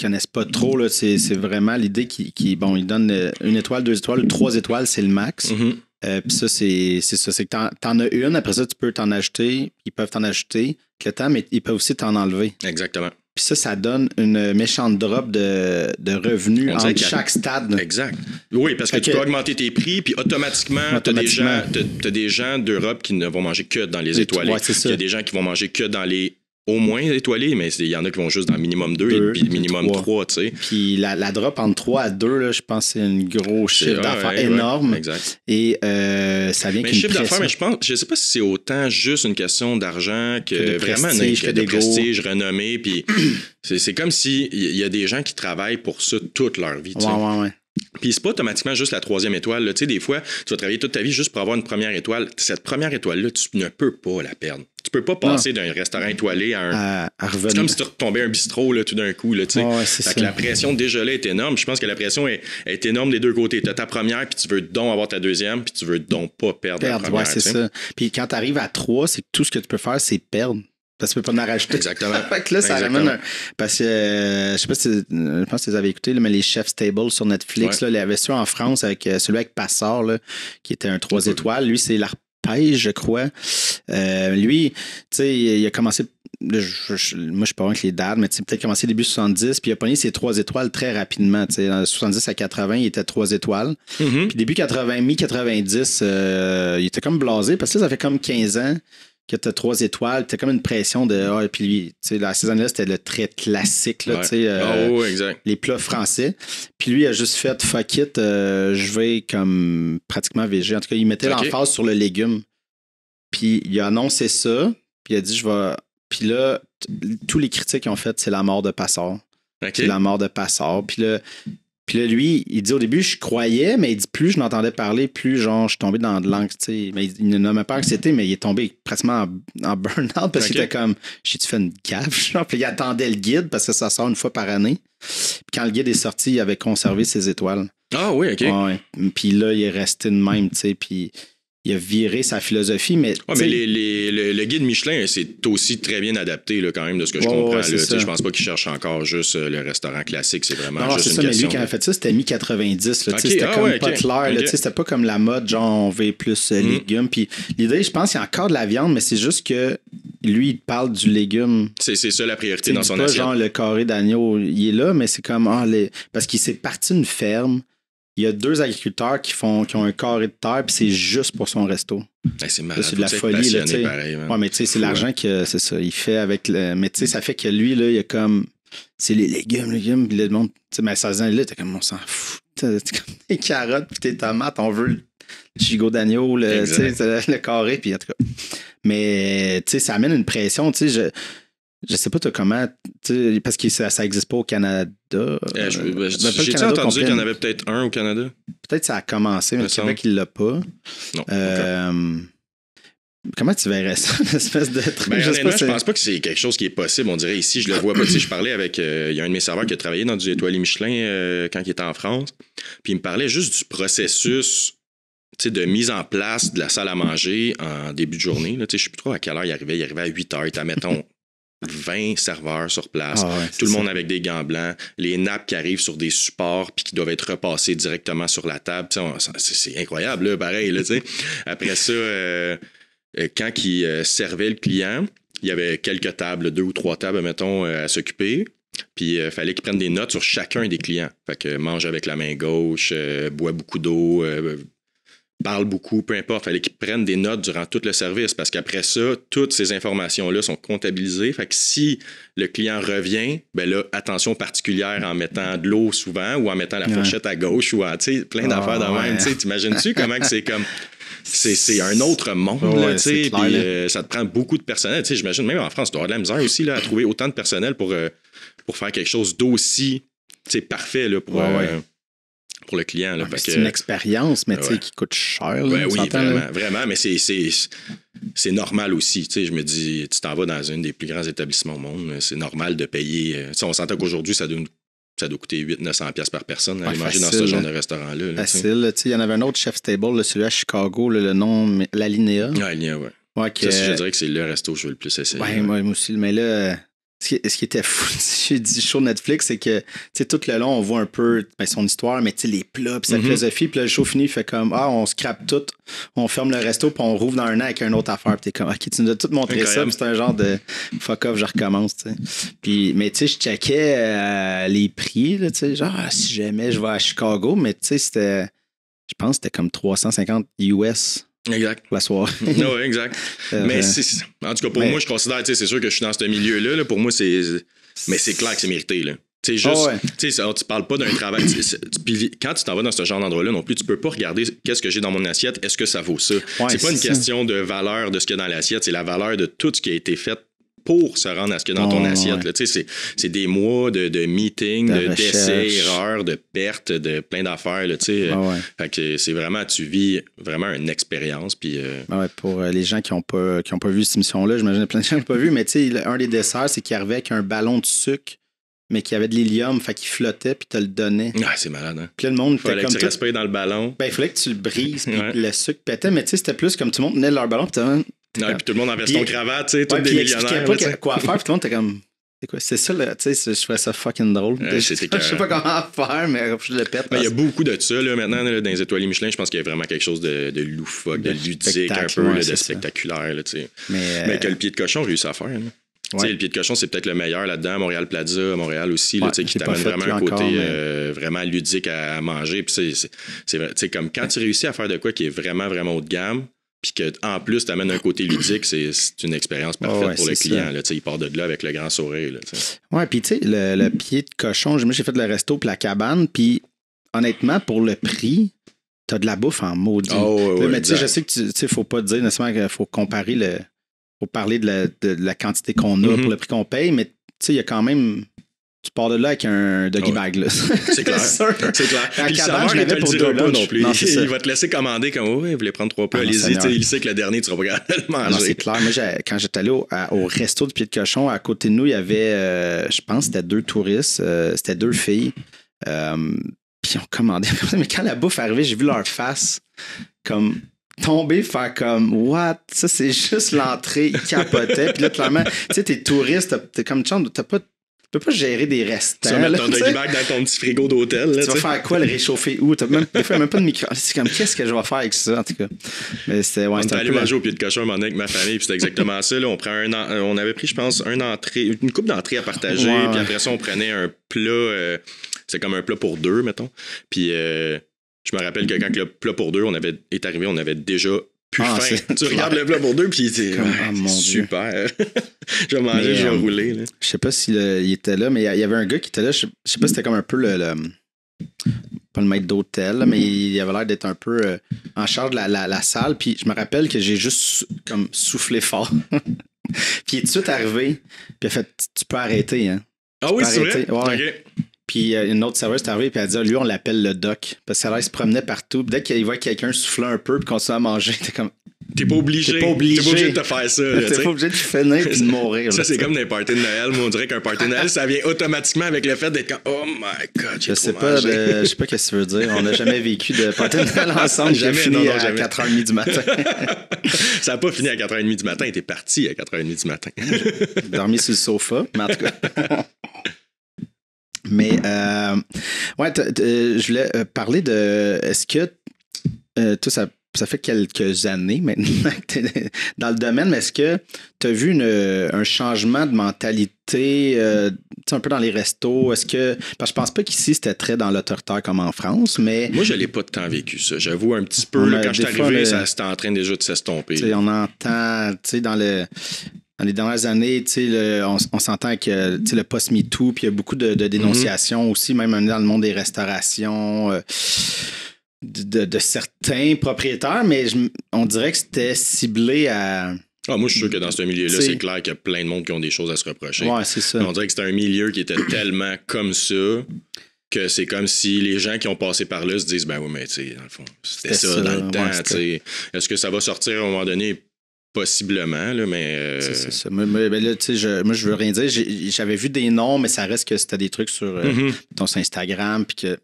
connaissent pas trop, là, c'est vraiment l'idée qu'ils donnent 1 étoile, 2 étoiles, 3 étoiles, c'est le max. Puis ça, c'est ça. C'est que t'en as une, après ça, tu peux t'en ajouter. Ils peuvent t'en ajouter avec le temps, mais ils peuvent aussi t'en enlever. Exactement. Puis ça donne une méchante drop de revenus entre chaque stade. Exact. Oui, parce que tu peux augmenter tes prix, puis automatiquement, t'as des gens d'Europe qui ne vont manger que dans les étoilés. Ouais, c'est ça. Il y a des gens qui vont manger que dans les au moins étoilés, mais il y en a qui vont juste dans minimum 2 et puis minimum 3, tu sais. Puis la drop entre 3 à 2, là, je pense que c'est un gros chiffre d'affaires énorme. Ouais, exact. Et ça vient qu'une chiffre d'affaires, mais je sais pas si c'est autant juste une question d'argent que vraiment de prestige, renommée. Puis c'est comme s'il y a des gens qui travaillent pour ça toute leur vie. Ouais. Puis c'est pas automatiquement juste la 3e étoile. Tu sais, des fois, tu vas travailler toute ta vie juste pour avoir une première étoile. Cette première étoile-là, tu ne peux pas la perdre. Tu peux pas passer d'un restaurant étoilé à un... C'est comme si tu retombais un bistrot là, tout d'un coup. Là, fait que la pression déjà là est énorme. Je pense que la pression est énorme des deux côtés. Tu as ta première, puis tu veux donc avoir ta deuxième, puis tu veux donc pas perdre la première. Ouais, c'est ça. Puis quand tu arrives à 3, c'est que tout ce que tu peux faire, c'est perdre. Parce que tu peux pas en rajouter. Exactement. Fait que là, ça ramène parce que je sais pas si je pense que vous avez écouté, là, mais les Chef's Table sur Netflix, là, il y avait ça en France avec celui avec Passard, là, qui était un 3 étoiles. Lui, c'est l'arpège, je crois. Lui, tu sais, il a commencé. Moi, je suis pas avec les dates, mais peut-être commencé début 70, puis il a pogné ses 3 étoiles très rapidement. Dans 70 à 80, il était 3 étoiles. Puis début 80, mi-90, il était comme blasé parce que ça fait comme 15 ans que tu as 3 étoiles, tu as comme une pression de. Puis lui, ces années-là, c'était le très classique, là, exact. Les plats français. Puis lui, il a juste fait fuck it, je vais comme pratiquement végé. En tout cas, il mettait l'emphase sur le légume. Puis il a annoncé ça, puis il a dit je vais. Puis là, tous les critiques qu'ils ont fait, c'est la mort de Passard. C'est la mort de Passard. Puis là, lui, il dit au début, je croyais, mais il dit plus je l'entendais parler, plus genre, je suis tombé dans de l'anxiété. Mais il ne m'a pas anxiété, mais il est tombé pratiquement en burn-out parce qu'il était comme, j'ai-tu fait une gaffe? Genre, puis il attendait le guide parce que ça sort une fois par année. Puis quand le guide est sorti, il avait conservé ses étoiles. Ah oui, OK. Ouais. Puis là, il est resté de même, tu sais, puis il a viré sa philosophie, mais... mais le guide Michelin, c'est aussi très bien adapté là, quand même de ce que je comprends. Je pense pas qu'il cherche encore juste le restaurant classique, c'est vraiment juste une question. Mais lui, quand il a fait ça, c'était mi-90. C'était comme pas clair. C'était pas comme la mode, genre on veut plus légumes. Puis l'idée, je pense qu'il y a encore de la viande, mais c'est juste que lui, il parle du légume. C'est ça la priorité dans son pas assiette. Genre le carré d'agneau, il est là, mais c'est comme... Parce qu'il s'est parti d'une ferme. Il y a 2 agriculteurs qui ont un carré de terre, puis c'est juste pour son resto. C'est malade. C'est de la folie. Là, pareil, ouais, mais tu sais, c'est l'argent que c'est ça. Il fait avec le. Mais tu sais, ça fait que lui, là, il a comme. C'est les légumes, puis le monde. Tu sais, mais ça là, t'es comme on s'en fout. T'as comme des carottes, puis tes tomates, on veut le gigot d'agneau, le carré, puis en tout cas. Mais tu sais, ça amène une pression. Tu sais, je sais pas toi comment, parce que ça n'existe pas au Canada. J'ai entendu qu'il y en avait peut-être un au Canada. Peut-être que ça a commencé, mais le Québec, il l'a pas. Non. Comment tu verrais ça, une espèce de truc? Je pense pas que c'est quelque chose qui est possible. On dirait ici, je le vois pas. Je parlais avec... Il y a un de mes serveurs qui a travaillé dans du étoilé Michelin quand il était en France. Puis il me parlait juste du processus de mise en place de la salle à manger en début de journée. Je ne sais plus trop à quelle heure il arrivait. Il arrivait à 8 heures. Il était, mettons... 20 serveurs sur place, tout le monde avec des gants blancs, les nappes qui arrivent sur des supports puis qui doivent être repassées directement sur la table. C'est incroyable, là, pareil. Là, après ça, quand il servait le client, il y avait quelques tables, 2 ou 3 tables, mettons, à s'occuper. Puis il fallait qu'il prenne des notes sur chacun des clients. Fait que mange avec la main gauche, boit beaucoup d'eau, parle beaucoup, peu importe. Il fallait qu'ils prennent des notes durant tout le service parce qu'après ça, toutes ces informations-là sont comptabilisées. Fait que si le client revient, ben là, attention particulière en mettant de l'eau souvent ou en mettant la fourchette à gauche ou plein d'affaires de même. T'imagines-tu comment que c'est comme... C'est un autre monde, là, puis ça te prend beaucoup de personnel. J'imagine, même en France, tu dois avoir de la misère aussi là, à trouver autant de personnel pour faire quelque chose d'aussi parfait là, pour le client. Là, c'est une expérience, mais qui coûte cher. Là, oui, vraiment, mais c'est normal aussi. Je me dis, tu t'en vas dans un des plus grands établissements au monde, c'est normal de payer. On s'entend qu'aujourd'hui, ça doit coûter 800-900$ par personne aller manger dans ce genre de restaurant-là. Facile. Il y en avait un autre Chef's Table, celui à Chicago, le nom, l'Alinea. L'Alinea, oui. Je dirais que c'est le resto que je veux le plus essayer. Oui, moi aussi. Mais là... Ce qui était fou du show Netflix, c'est que tout le long, on voit un peu son histoire, mais les plats, puis sa philosophie. Puis là, le show fini, il fait comme on scrape tout, on ferme le resto, puis on rouvre dans un an avec une autre affaire. Puis t'es comme, OK, tu nous as tout montré ça, puis c'est un genre de fuck off, je recommence. Puis, mais je checkais les prix, là, genre, si jamais je vais à Chicago, mais c'était, je pense que c'était comme 350 US Exact. La soirée. Non, exact. Mais en tout cas, pour moi, je considère, c'est sûr que je suis dans ce milieu-là. Là, pour moi, mais c'est clair que c'est mérité. Là. Tu parles pas d'un travail. Puis quand tu t'en vas dans ce genre d'endroit-là non plus, tu peux pas regarder qu'est-ce que j'ai dans mon assiette, est-ce que ça vaut ça. C'est pas une question de valeur de ce qu'il y a dans l'assiette, c'est la valeur de tout ce qui a été fait pour se rendre à ce qu'il y a dans ton assiette. Là. C'est des mois de meetings, d'essais, erreurs, de pertes, de plein d'affaires. Là, fait que c'est vraiment, tu vis vraiment une expérience. Puis, pour les gens qui n'ont pas vu cette émission-là, j'imagine que plein de gens qui n'ont pas vu, mais un des desserts, c'est qu'il arrivait avec un ballon de sucre, mais qui avait de l'hélium, fait qu'il flottait, puis tu le donnais. Ah, c'est malade, hein? Puis là, le monde était comme... Il fallait que tu respires dans le ballon. Ben, il fallait que tu le brises, puis le sucre pétait, mais c'était plus comme tout le monde tenait leur ballon, puis puis tout le monde en veston cravate, tu sais, tous des millionnaires. Pas quoi faire, puis tout le monde était comme... C'est quoi? C'est ça, là, tu sais, je trouvais ça fucking drôle. Je sais pas comment faire, mais je le pète. Il y a beaucoup de ça, là, maintenant, là, dans les étoiles Michelin. Je pense qu'il y a vraiment quelque chose de loufoque, de ludique, un peu, là, de spectaculaire, tu sais. Mais que le pied de cochon réussit à faire, là. Le pied de cochon, c'est peut-être le meilleur là-dedans. Montréal Plaza, à Montréal aussi, là, qui t'amène vraiment un côté vraiment ludique à manger. Puis c'est comme quand tu réussis à faire de quoi qui est vraiment, vraiment haut de gamme, puis qu'en plus, t'amènes un côté ludique, c'est une expérience parfaite pour le client. Là, il part de là avec le grand sourire. Là, puis tu sais, le pied de cochon, moi, j'ai fait le resto puis la cabane, puis honnêtement, pour le prix, t'as de la bouffe en maudit. Mais tu sais, je sais que faut pas te dire nécessairement qu'il faut comparer faut parler de la quantité qu'on a pour le prix qu'on paye, mais tu sais, il y a quand même... Tu pars de là avec un doggy bag. Là. C'est clair. C'est clair. Puis le serveur, il te le dira pas non plus. Non, il va te laisser commander comme, vous voulez prendre 3 plats, allez-y. Il sait que le dernier, tu seras pas capable de le manger. Non, c'est clair. Moi, quand j'étais allé au resto du pied de cochon, à côté de nous, il y avait, je pense, c'était 2 touristes. C'était 2 filles. Puis on commandait. Mais quand la bouffe arrivait, j'ai vu leur face comme... tomber, faire comme what? Ça, c'est juste l'entrée, ils capotaient. Puis là, clairement, tu sais, t'es touriste, t'es comme tu peux pas gérer des restants. Tu vas mettre ton doggy bag dans ton petit frigo d'hôtel. Là, tu vas faire quoi, le réchauffer où? Des fois, même pas de micro. C'est comme, qu'est-ce que je vais faire avec ça, en tout cas? Mais c'était, on est allé manger au pied de cochon un moment donné avec ma famille, puis c'était exactement ça. Là. On avait pris, je pense, une coupe d'entrée à partager, puis après ça, on prenait un plat, c'est comme un plat pour 2, mettons. Puis je me rappelle que quand le plat pour 2 est arrivé, on avait déjà plus faim. Tu regardes le plat pour 2 puis c'est super. Je vais manger, je vais rouler. Là. Je sais pas s'il était là, mais il y avait un gars qui était là. Je sais pas si c'était comme un peu pas le maître d'hôtel, mais il avait l'air d'être un peu en charge de la salle. Puis je me rappelle que j'ai juste comme soufflé fort. Puis il est tout de suite arrivé. Puis il a fait, tu peux arrêter. Hein. Ah oui, c'est vrai? Ouais. Okay. Puis une autre serveuse est arrivée et elle a dit, lui, on l'appelle le doc. Parce que ça se promenait partout. Dès qu'il voit quelqu'un souffler un peu et continuer à manger, t'es comme... T'es pas obligé de te faire ça. T'es pas obligé de finir et de mourir. Ça, c'est comme dans les parties de Noël. Moi, on dirait qu'un party de Noël, ça vient automatiquement avec le fait d'être comme oh my God, je sais pas ce que tu veux dire. On n'a jamais vécu de party de Noël ensemble. Jamais fini à 4h30 du matin. Ça n'a pas fini à 4h30 du matin. T'es parti à 4h30 du matin. Dormi sur le sofa, mais en tout cas... Mais, je voulais parler de... Est-ce que tout ça fait quelques années maintenant que tu es dans le domaine, mais est-ce que tu as vu un changement de mentalité un peu dans les restos? Est-ce que... Parce que je pense pas qu'ici, c'était très dans l'autoritaire comme en France, mais... Moi, je l'ai pas tant vécu, ça. J'avoue, un petit peu, là, quand je suis arrivé, ça c'était en train déjà de s'estomper. On entend, dans les dernières années, on s'entend que le post-MeToo, puis il y a beaucoup de dénonciations aussi, même dans le monde des restaurations, de certains propriétaires, mais on dirait que c'était ciblé à... Ah, moi, je suis sûr que dans ce milieu-là, c'est clair qu'il y a plein de monde qui ont des choses à se reprocher. Ouais, c'est ça. On dirait que c'était un milieu qui était tellement comme ça que c'est comme si les gens qui ont passé par là se disent, ben oui, mais tu sais, dans le fond, c'était ça dans le temps, tu sais. Est-ce que ça va sortir à un moment donné? Possiblement, là, mais... C'est ça. Mais là, tu sais, moi, je veux rien dire. J'avais vu des noms, mais ça reste que c'était des trucs sur ton Instagram, puis que...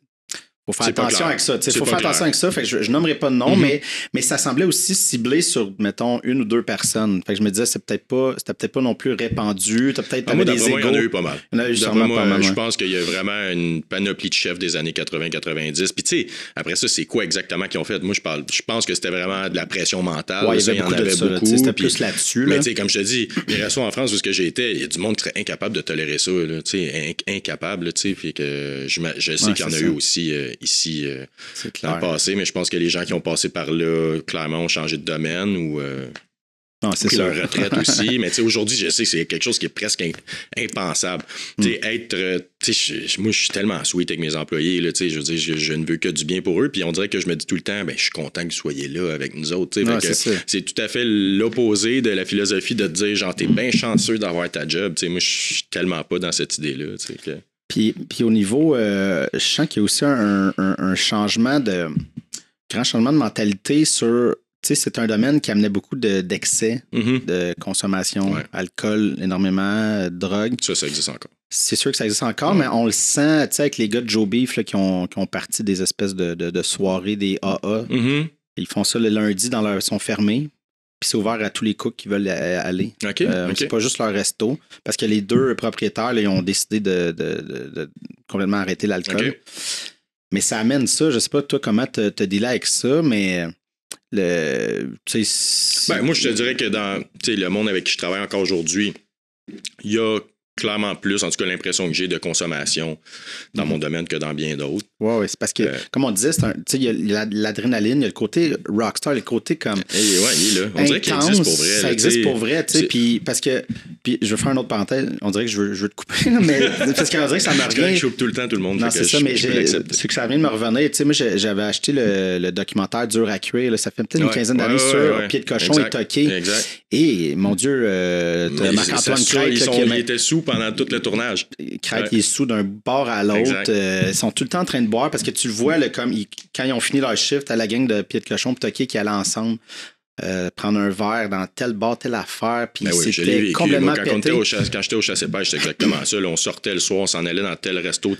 Faut faire attention avec ça. Faut faire attention avec ça. Fait que je nommerai pas de nom, mais ça semblait aussi ciblé sur, mettons, 1 ou 2 personnes. Fait que je me disais, c'était peut-être pas non plus répandu. T'as peut-être des égos. Il y en a eu pas mal. Il y en a eu sûrement pas mal. Je pense qu'il y a vraiment une panoplie de chefs des années 80-90. Puis tu sais, après ça, c'est quoi exactement qu'ils ont fait? Moi, je pense que c'était vraiment de la pression mentale. Ouais, il y en avait beaucoup. C'était plus là-dessus. Mais tu sais, comme je te dis, les restos en France où j'ai été, il y a du monde qui serait incapable de tolérer ça. Incapable, tu sais. Puis que je sais qu'il y en a eu aussi ici dans le passé, mais je pense que les gens qui ont passé par là, clairement, ont changé de domaine ou pris leur retraite aussi. Mais aujourd'hui, je sais que c'est quelque chose qui est presque impensable. Moi, je suis tellement sweet avec mes employés. Là, je veux dire, je ne veux que du bien pour eux. Puis on dirait que je me dis tout le temps, je suis content que vous soyez là avec nous autres. C'est tout à fait l'opposé de la philosophie de te dire, genre, t'es bien chanceux d'avoir ta job. Moi, je suis tellement pas dans cette idée-là. Puis au niveau, je sens qu'il y a aussi un grand changement de mentalité sur... c'est un domaine qui amenait beaucoup d'excès de consommation, alcool, énormément, drogue. Ça existe encore. C'est sûr que ça existe encore, mais on le sent avec les gars de Joe Beef là, qui ont parti des espèces de soirées, des AA. Ils font ça le lundi, ils sont fermés. Puis c'est ouvert à tous les cooks qui veulent aller. C'est pas juste leur resto. Parce que les deux propriétaires, là, ils ont décidé de complètement arrêter l'alcool. Mais ça amène ça. Je sais pas, toi, comment te dealer avec ça, mais... moi, je te dirais que dans le monde avec qui je travaille encore aujourd'hui, il y a clairement plus, en tout cas, l'impression que j'ai de consommation dans mon domaine que dans bien d'autres. Oui, c'est parce que, comme on disait, il y a l'adrénaline, il y a le côté rockstar, le côté comme. Il est là. On dirait qu'il existe pour vrai. Ça existe pour vrai, tu sais. Puis, je veux faire une autre parenthèse, on dirait que je veux te couper, là, mais parce qu'on dirait que ça me revient. Je coupe tout le temps tout le monde. Non, c'est ça, mais c'est que ça vient de me revenir. Tu sais, moi, j'avais acheté le documentaire Dur à cuire, là, ça fait peut-être une quinzaine d'années sur Pied de cochon et toqué. Et, mon Dieu, Marc-Antoine Craig. Il était sous pendant tout le tournage. Craig, il est sous d'un bord à l'autre. Ils sont tout le temps en train de boire parce que tu le vois, quand ils ont fini leur shift, à la gang de Pied de cochon et toqué qui allaient ensemble. Prendre un verre dans tel bar, telle affaire, puis c'était complètement pété. Quand j'étais au chasse-pêche, c'était exactement ça. Là, on sortait le soir, on s'en allait dans tel resto,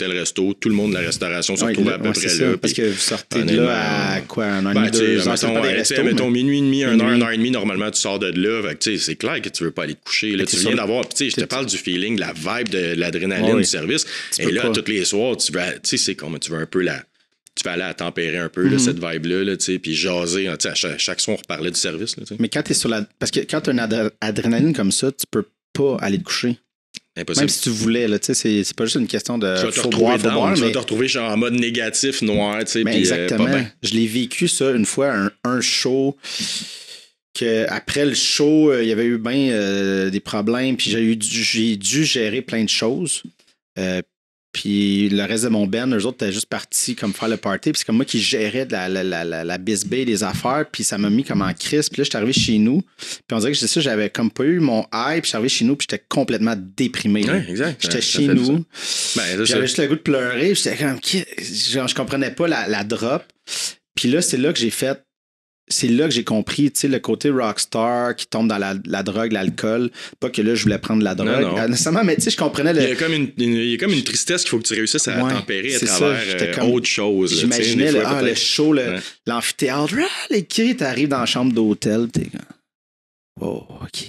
tout le monde de la restauration se retrouvait à peu près là. Parce que vous sortez de là à quoi, 1 an et demi, 2 heures? Mettons minuit et demi, 1 heure et demie, normalement, tu sors de là. C'est clair que tu veux pas aller te coucher. Là, tu viens d'avoir, je te parle du feeling, de la vibe, de l'adrénaline du service. Et là, tous les soirs, c'est comme tu veux un peu tu vas aller à tempérer un peu cette vibe-là, puis jaser. À chaque soir, on reparlait du service. Là, mais quand tu es sur parce que quand tu as une adrénaline comme ça, tu peux pas aller te coucher. Impossible. Même si tu voulais, là, c'est pas juste une question de. Tu vas te retrouver tu vas te retrouver genre en mode négatif, noir. Mais exactement. Je l'ai vécu, ça, une fois, un show. Après le show, il y avait eu bien des problèmes, puis j'ai dû gérer plein de choses. Puis le reste de mon band, eux autres étaient juste partis comme faire le party. Puis c'est comme moi qui gérais la bisbée, les affaires. Puis ça m'a mis comme en crise. Puis là, j'étais arrivé chez nous. Puis on dirait que j'avais comme pas eu mon high. Puis j'étais arrivé chez nous. Puis j'étais complètement déprimé. Ouais, exact. J'étais chez nous. J'avais juste le goût de pleurer. J'étais comme, genre, je comprenais pas la drop. Puis là, c'est là que j'ai compris, tu sais, le côté rockstar qui tombe dans la drogue, l'alcool. Pas que là, je voulais prendre la drogue. Non. Nécessairement, mais tu sais, je comprenais il y a comme une tristesse qu'il faut que tu réussisses à tempérer à travers autre chose. J'imaginais le show, l'amphithéâtre, les cris, t'arrives dans la chambre d'hôtel, t'es comme, oh, OK.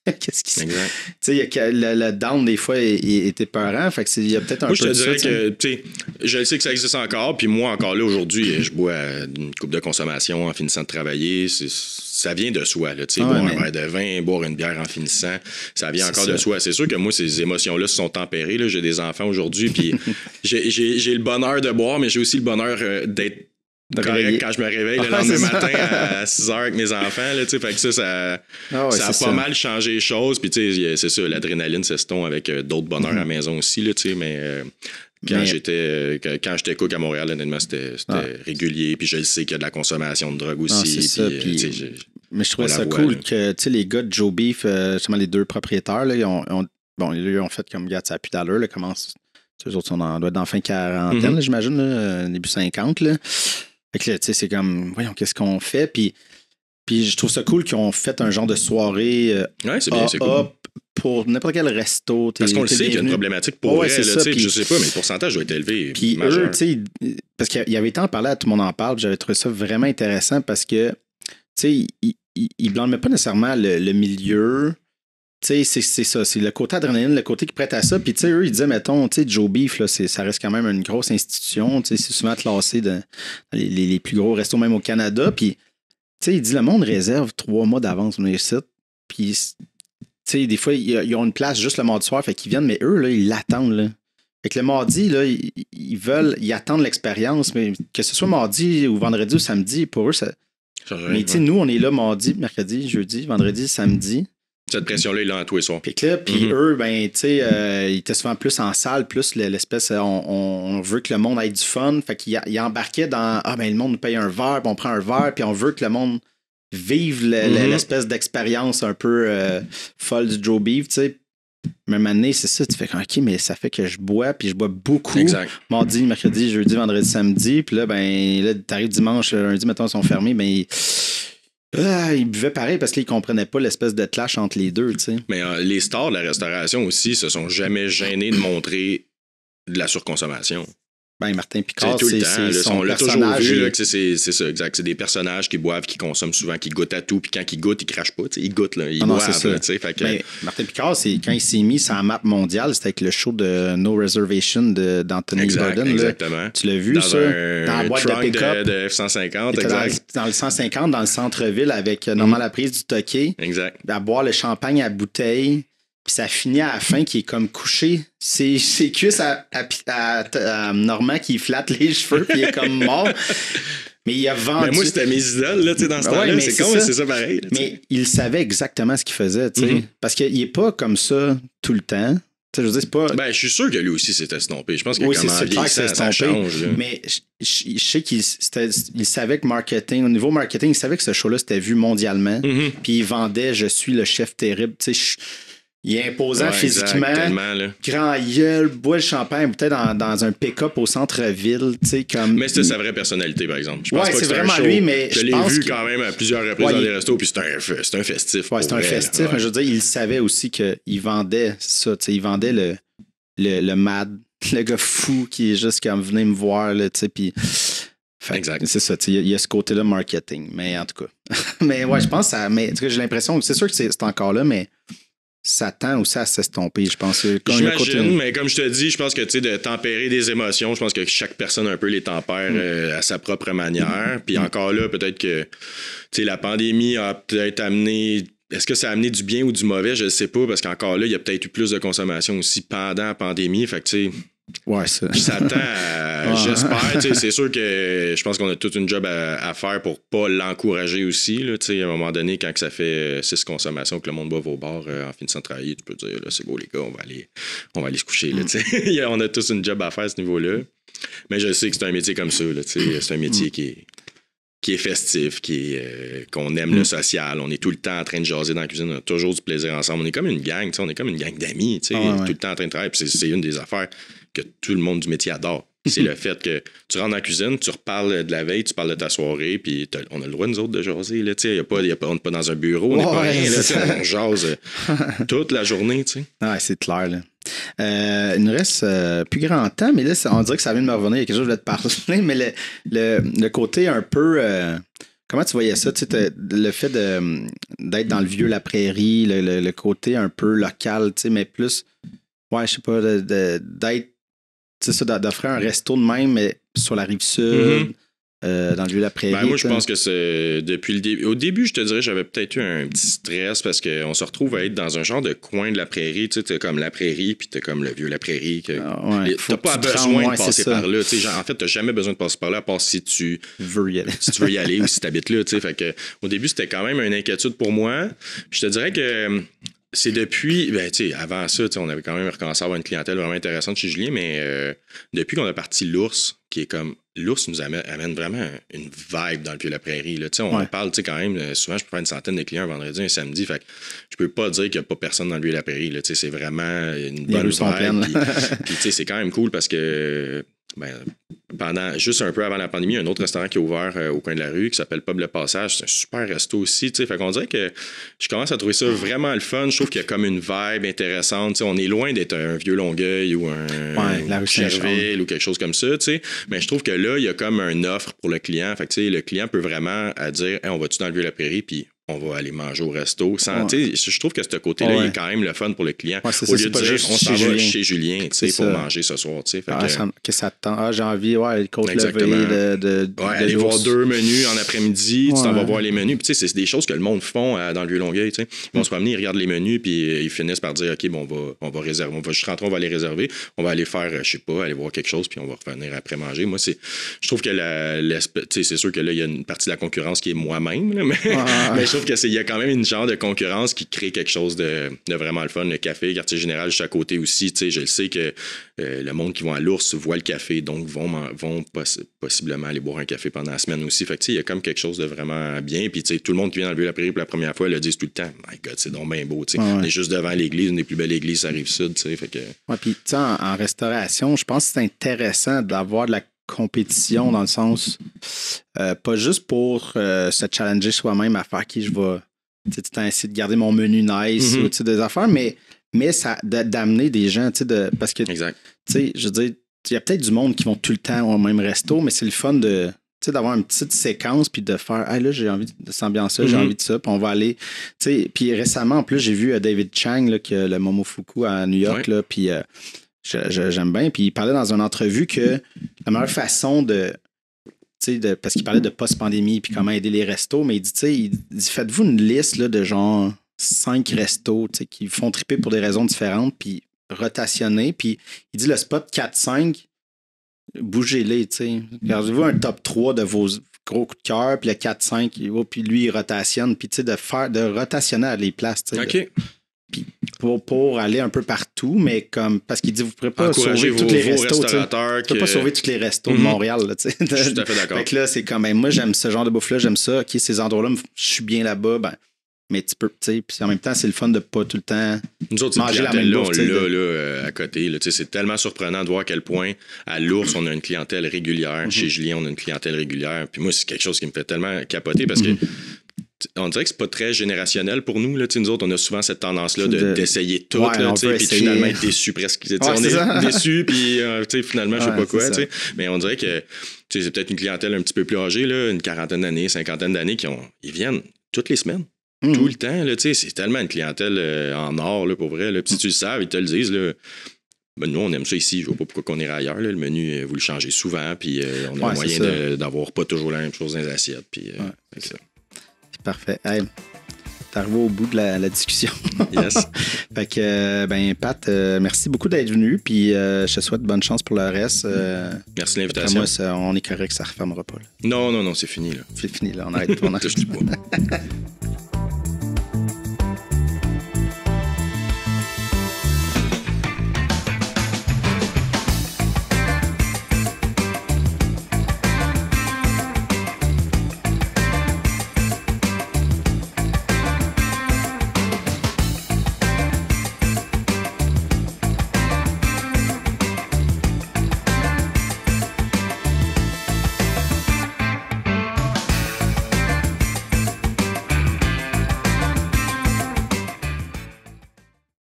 Qu'est-ce qui se passe? Tu sais, le down, des fois, est épeurant. Fait que il y a peut-être un peu de ça. Moi, je te dirais que, tu sais, je sais que ça existe encore. Puis moi, encore là, aujourd'hui, je bois une coupe de consommation en finissant de travailler. Ça vient de soi, là. Tu sais, boire un verre de vin, boire une bière en finissant, ça vient encore de soi. C'est sûr que moi, ces émotions-là se sont tempérées. Là. J'ai des enfants aujourd'hui. Puis j'ai le bonheur de boire, mais j'ai aussi le bonheur d'être correct quand je me réveille le lendemain matin à 6 heures avec mes enfants. Là, fait que ça a pas mal changé les choses. Puis c'est ça, l'adrénaline s'estompe avec d'autres bonheurs à la maison aussi. Là, mais quand j'étais cook à Montréal, honnêtement, c'était régulier. Puis je sais qu'il y a de la consommation de drogue aussi. Mais je trouvais ça cool que les gars de Joe Beef, justement les deux propriétaires, là, ils ont fait comme gars, ça a plus d'allure. Eux autres doivent être dans fin quarantaine, là, j'imagine, là, début 50. Là. Fait que là, tu sais, c'est comme, voyons, qu'est-ce qu'on fait? Puis je trouve ça cool qu'ils ont fait un genre de soirée c'est cool. pour n'importe quel resto. Parce qu'on le sait qu'il y a une problématique pour vrai. Je sais pas, mais le pourcentage doit être élevé. Puis eux, tu sais, parce qu'il y avait tant parlé à Tout le monde en parle, j'avais trouvé ça vraiment intéressant parce que, tu sais, ils blâmaient pas nécessairement le milieu. Tu sais, c'est ça, c'est le côté adrénaline, le côté qui prête à ça. Puis, tu sais, eux, ils disaient, mettons, tu sais, Joe Beef, là, ça reste quand même une grosse institution. Tu sais, c'est souvent classé dans les plus gros restos, même au Canada. Puis, tu sais, il dit, le monde réserve 3 mois d'avance sur les sites. Puis, tu sais, des fois, ils ont une place juste le mardi soir, fait qu'ils viennent, mais eux, là, ils l'attendent, là. Fait que le mardi, là, ils attendent l'expérience, mais que ce soit mardi ou vendredi ou samedi, pour eux, ça. Mais tu sais, nous, on est là mardi, mercredi, jeudi, vendredi, samedi. Cette pression-là, il l'a en tous les soirs. Puis eux, ben, tu sais, ils étaient souvent plus en salle, plus l'espèce, on veut que le monde ait du fun. Fait qu'ils embarquaient dans, ben, le monde nous paye un verre, puis on prend un verre, puis on veut que le monde vive l'espèce d'expérience un peu folle du Joe Beef, tu sais. Mais maintenant, c'est ça, tu fais OK, mais ça fait que je bois, puis je bois beaucoup. Exact. Mardi, mercredi, jeudi, vendredi, samedi. Puis là, ben, là, t'arrives dimanche, lundi, mettons, ils sont fermés, ben, ils buvaient pareil parce qu'ils comprenaient pas l'espèce de clash entre les deux, tu sais. Mais les stars de la restauration aussi se sont jamais gênés de montrer de la surconsommation. Ben, Martin Picard, c'est tout le temps. On l'a toujours vu, là, que c'est ça, exact. C'est des personnages qui boivent, qui consomment souvent, qui goûtent à tout, puis quand ils goûtent, ils crachent pas. Ils goûtent, là, ils boivent. Fait que... Ben, Martin Picard, quand il s'est mis sur la map mondiale, c'était avec le show de No Reservation d'Anthony Bourdain. Exactement. Tu l'as vu, ça? Dans la boîte de pick-up. De F-150, exact. Dans le 150, dans le centre-ville, avec normalement la prise du toqué. Exact. À boire le champagne à bouteille. Puis ça finit à la fin qui est comme couché. Ses cuisses à Normand qui flatte les cheveux puis il est comme mort. Mais il a vendu. Mais moi, c'était mes idoles là, dans ce temps-là. C'est con, c'est ça pareil. Là, mais il savait exactement ce qu'il faisait. Parce qu'il n'est pas comme ça tout le temps. Je veux dire, c'est pas... Ben, je suis sûr que lui aussi s'est estompé. Je pense que ça change. Là. Mais je sais qu'il savait que marketing, au niveau marketing, il savait que ce show-là, c'était vu mondialement. Puis il vendait « Je suis le chef terrible ». Il est imposant physiquement, grand gueule, boit le champagne, peut-être dans un pick-up au centre-ville. Comme... Mais c'était sa vraie personnalité, par exemple. Je pense pas que c'est vraiment lui, mais je l'ai vu quand même à plusieurs reprises dans des restos, puis c'est un festif. Ouais, c'est un festif, mais je veux dire, il savait aussi qu'il vendait ça. Il vendait le mad, le gars fou qui est juste comme venez me voir, puis... Exact. C'est ça, il y a ce côté-là marketing, mais en tout cas. Mais ouais, je pense que ça... Mais en tout cas, j'ai l'impression que c'est sûr que c'est encore là, mais... Ça tend aussi à s'estomper, je pense. J'imagine, mais comme je te dis, je pense que de tempérer des émotions, je pense que chaque personne un peu les tempère à sa propre manière. Puis encore là, peut-être que la pandémie a peut-être amené... Est-ce que ça a amené du bien ou du mauvais? Je ne sais pas, parce qu'encore là, il y a peut-être eu plus de consommation aussi pendant la pandémie. Fait que tu sais... Ouais, ça. Tend à... J'espère. C'est sûr que je pense qu'on a toute une job à faire pour pas l'encourager aussi. Là, à un moment donné, quand ça fait 6 consommations que le monde boive au bar en finissant de travailler, tu peux dire là, c'est beau les gars, on va aller se coucher. Là, on a tous une job à faire à ce niveau-là. Mais je sais que c'est un métier comme ça. Là, c'est un métier qui est festif, qu'on aime le social. On est tout le temps en train de jaser dans la cuisine. On a toujours du plaisir ensemble. On est comme une gang. On est comme une gang d'amis. Tout le temps en train de travailler. Puis c'est une des affaires que tout le monde du métier adore. C'est le fait que tu rentres dans la cuisine, tu reparles de la veille, tu parles de ta soirée, puis on a le droit, nous autres, de jaser. Là, on n'est pas dans un bureau, on n'est pas rien. Là, on jase toute la journée. Ouais, c'est clair. Là. Il nous reste plus grand temps, mais là, on dirait que ça vient de me revenir. Il y a quelque chose que je voulais te parler, mais le côté un peu... comment tu voyais ça? Le fait d'être dans le vieux La Prairie, le côté un peu local, mais plus... Ouais, je sais pas, d'être... C'est ça, d'offrir un resto de même, mais sur la rive sud, dans le vieux La Prairie. Moi, je pense que c'est depuis le début. Au début, je te dirais, j'avais peut-être eu un petit stress parce qu'on se retrouve à être dans un genre de coin de La Prairie. Tu sais, t'as comme La Prairie, puis t'as comme le vieux La Prairie. T'as pas besoin de passer par là. En fait, t'as jamais besoin de passer par là, à part si tu veux y aller. Si tu veux y aller ou si t'habites là. Fait que, au début, c'était quand même une inquiétude pour moi. Je te dirais que... C'est depuis, avant ça, on avait quand même recommencé à avoir une clientèle vraiment intéressante chez Julien, mais depuis qu'on a parti l'Ours, qui est comme, l'Ours nous amène vraiment une vibe dans le Vieux-La Prairie. Là. On parle quand même, souvent je peux faire une centaine de clients un vendredi, un samedi, fait que je peux pas dire qu'il n'y a pas personne dans le Vieux-La Prairie. Là. C'est vraiment une bonne vibe. Puis c'est quand même cool parce que juste un peu avant la pandémie, un autre restaurant qui est ouvert au coin de la rue qui s'appelle Pub Le Passage. C'est un super resto aussi. Fait qu'on dirait que je commence à trouver ça vraiment le fun. Je trouve qu'il y a comme une vibe intéressante. On est loin d'être un vieux Longueuil ou un Cherville ou quelque chose comme ça. Mais je trouve que là, il y a comme une offre pour le client. Fait que le client peut vraiment dire on va-tu dans le Vieux-La Prairie, puis on va aller manger au resto. Je trouve que ce côté-là, il est quand même le fun pour le client. Au lieu de dire, on s'en va chez Julien pour manger ce soir. Que ça te tend. J'ai envie, les côtes levées. Aller voir 2 menus en après-midi, tu t'en vas voir les menus. Puis c'est des choses que le monde font dans le Vieux-Longueuil. Ils vont se promener, ils regardent les menus, puis ils finissent par dire, OK, bon, on va réserver. On va juste rentrer, on va les réserver. On va aller faire, je sais pas, aller voir quelque chose, puis on va revenir après manger. Moi, je trouve que c'est sûr que là, il y a une partie de la concurrence qui est moi-même, là, mais je trouve qu'il y a quand même une genre de concurrence qui crée quelque chose de vraiment le fun. Le café, quartier général, juste à côté aussi. Je le sais que le monde qui va à l'Ours voit le café, donc vont possiblement aller boire un café pendant la semaine aussi. Fait que il y a comme quelque chose de vraiment bien. Puis tout le monde qui vient dans le Vieux-Lapéry pour la première fois le dit tout le temps. My God, c'est donc bien beau. On est juste devant l'église, une des plus belles églises à Rive-Sud. Fait que... puis en restauration, je pense que c'est intéressant d'avoir de la compétition dans le sens pas juste pour se challenger soi-même à faire qui je vais essayer de garder mon menu nice ou des affaires, mais ça d'amener des gens parce que je veux dire, il y a peut-être du monde qui vont tout le temps au même resto, mais c'est le fun d'avoir une petite séquence puis de faire là j'ai envie de cette ambiance-là, j'ai envie de ça, puis on va aller puis récemment en plus j'ai vu David Chang là, qui a le Momofuku à New York là, puis j'aime bien, puis il parlait dans une entrevue que la meilleure façon parce qu'il parlait de post-pandémie puis comment aider les restos, mais il dit faites-vous une liste là, de genre 5 restos qui font triper pour des raisons différentes, puis rotationner, puis il dit le spot 4-5 bougez-les, gardez-vous un top 3 de vos gros coups de cœur, puis le 4-5 puis lui il rotationne, puis de rotationner à les places, OK. Puis pour aller un peu partout, mais comme parce qu'il dit vous ne pourrez pas sauver tous les restos. Tu ne peux pas sauver tous les restos de Montréal. Là, je suis tout à fait d'accord. Fait que là, c'est comme moi j'aime ce genre de bouffe-là, j'aime ça. OK, ces endroits-là, je suis bien là-bas, mais tu peux, puis en même temps, c'est le fun de pas tout le temps nous autres, manger la même bouffe. Là, à côté, là, c'est tellement surprenant de voir à quel point à l'Ours, on a une clientèle régulière. Chez Julien, on a une clientèle régulière. Puis moi, c'est quelque chose qui me fait tellement capoter parce que on dirait que c'est pas très générationnel pour nous. Là. Nous autres, on a souvent cette tendance-là d'essayer tout, puis finalement être déçu presque. On est déçu, puis finalement, je sais pas quoi. Mais on dirait que c'est peut-être une clientèle un petit peu plus âgée, là, une 40aine d'années, 50aine d'années, ils viennent toutes les semaines. Tout le temps, là, c'est tellement une clientèle en or, là, pour vrai. Là. Puis si tu le sais, ils te le disent. Là, nous, on aime ça ici. Je vois pas pourquoi on irait ailleurs. Là. Le menu, vous le changez souvent, puis on a moyen d'avoir pas toujours la même chose dans les assiettes. Puis, c'est ça. Parfait. Hey, t'es arrivé au bout de la discussion. Yes. Fait que, Pat, merci beaucoup d'être venu. Puis je te souhaite bonne chance pour le reste. Merci de l'invitation. Moi, on est correct, ça ne refermera pas. Là. Non, c'est fini. Là. C'est fini, là. On arrête. Touche du bois.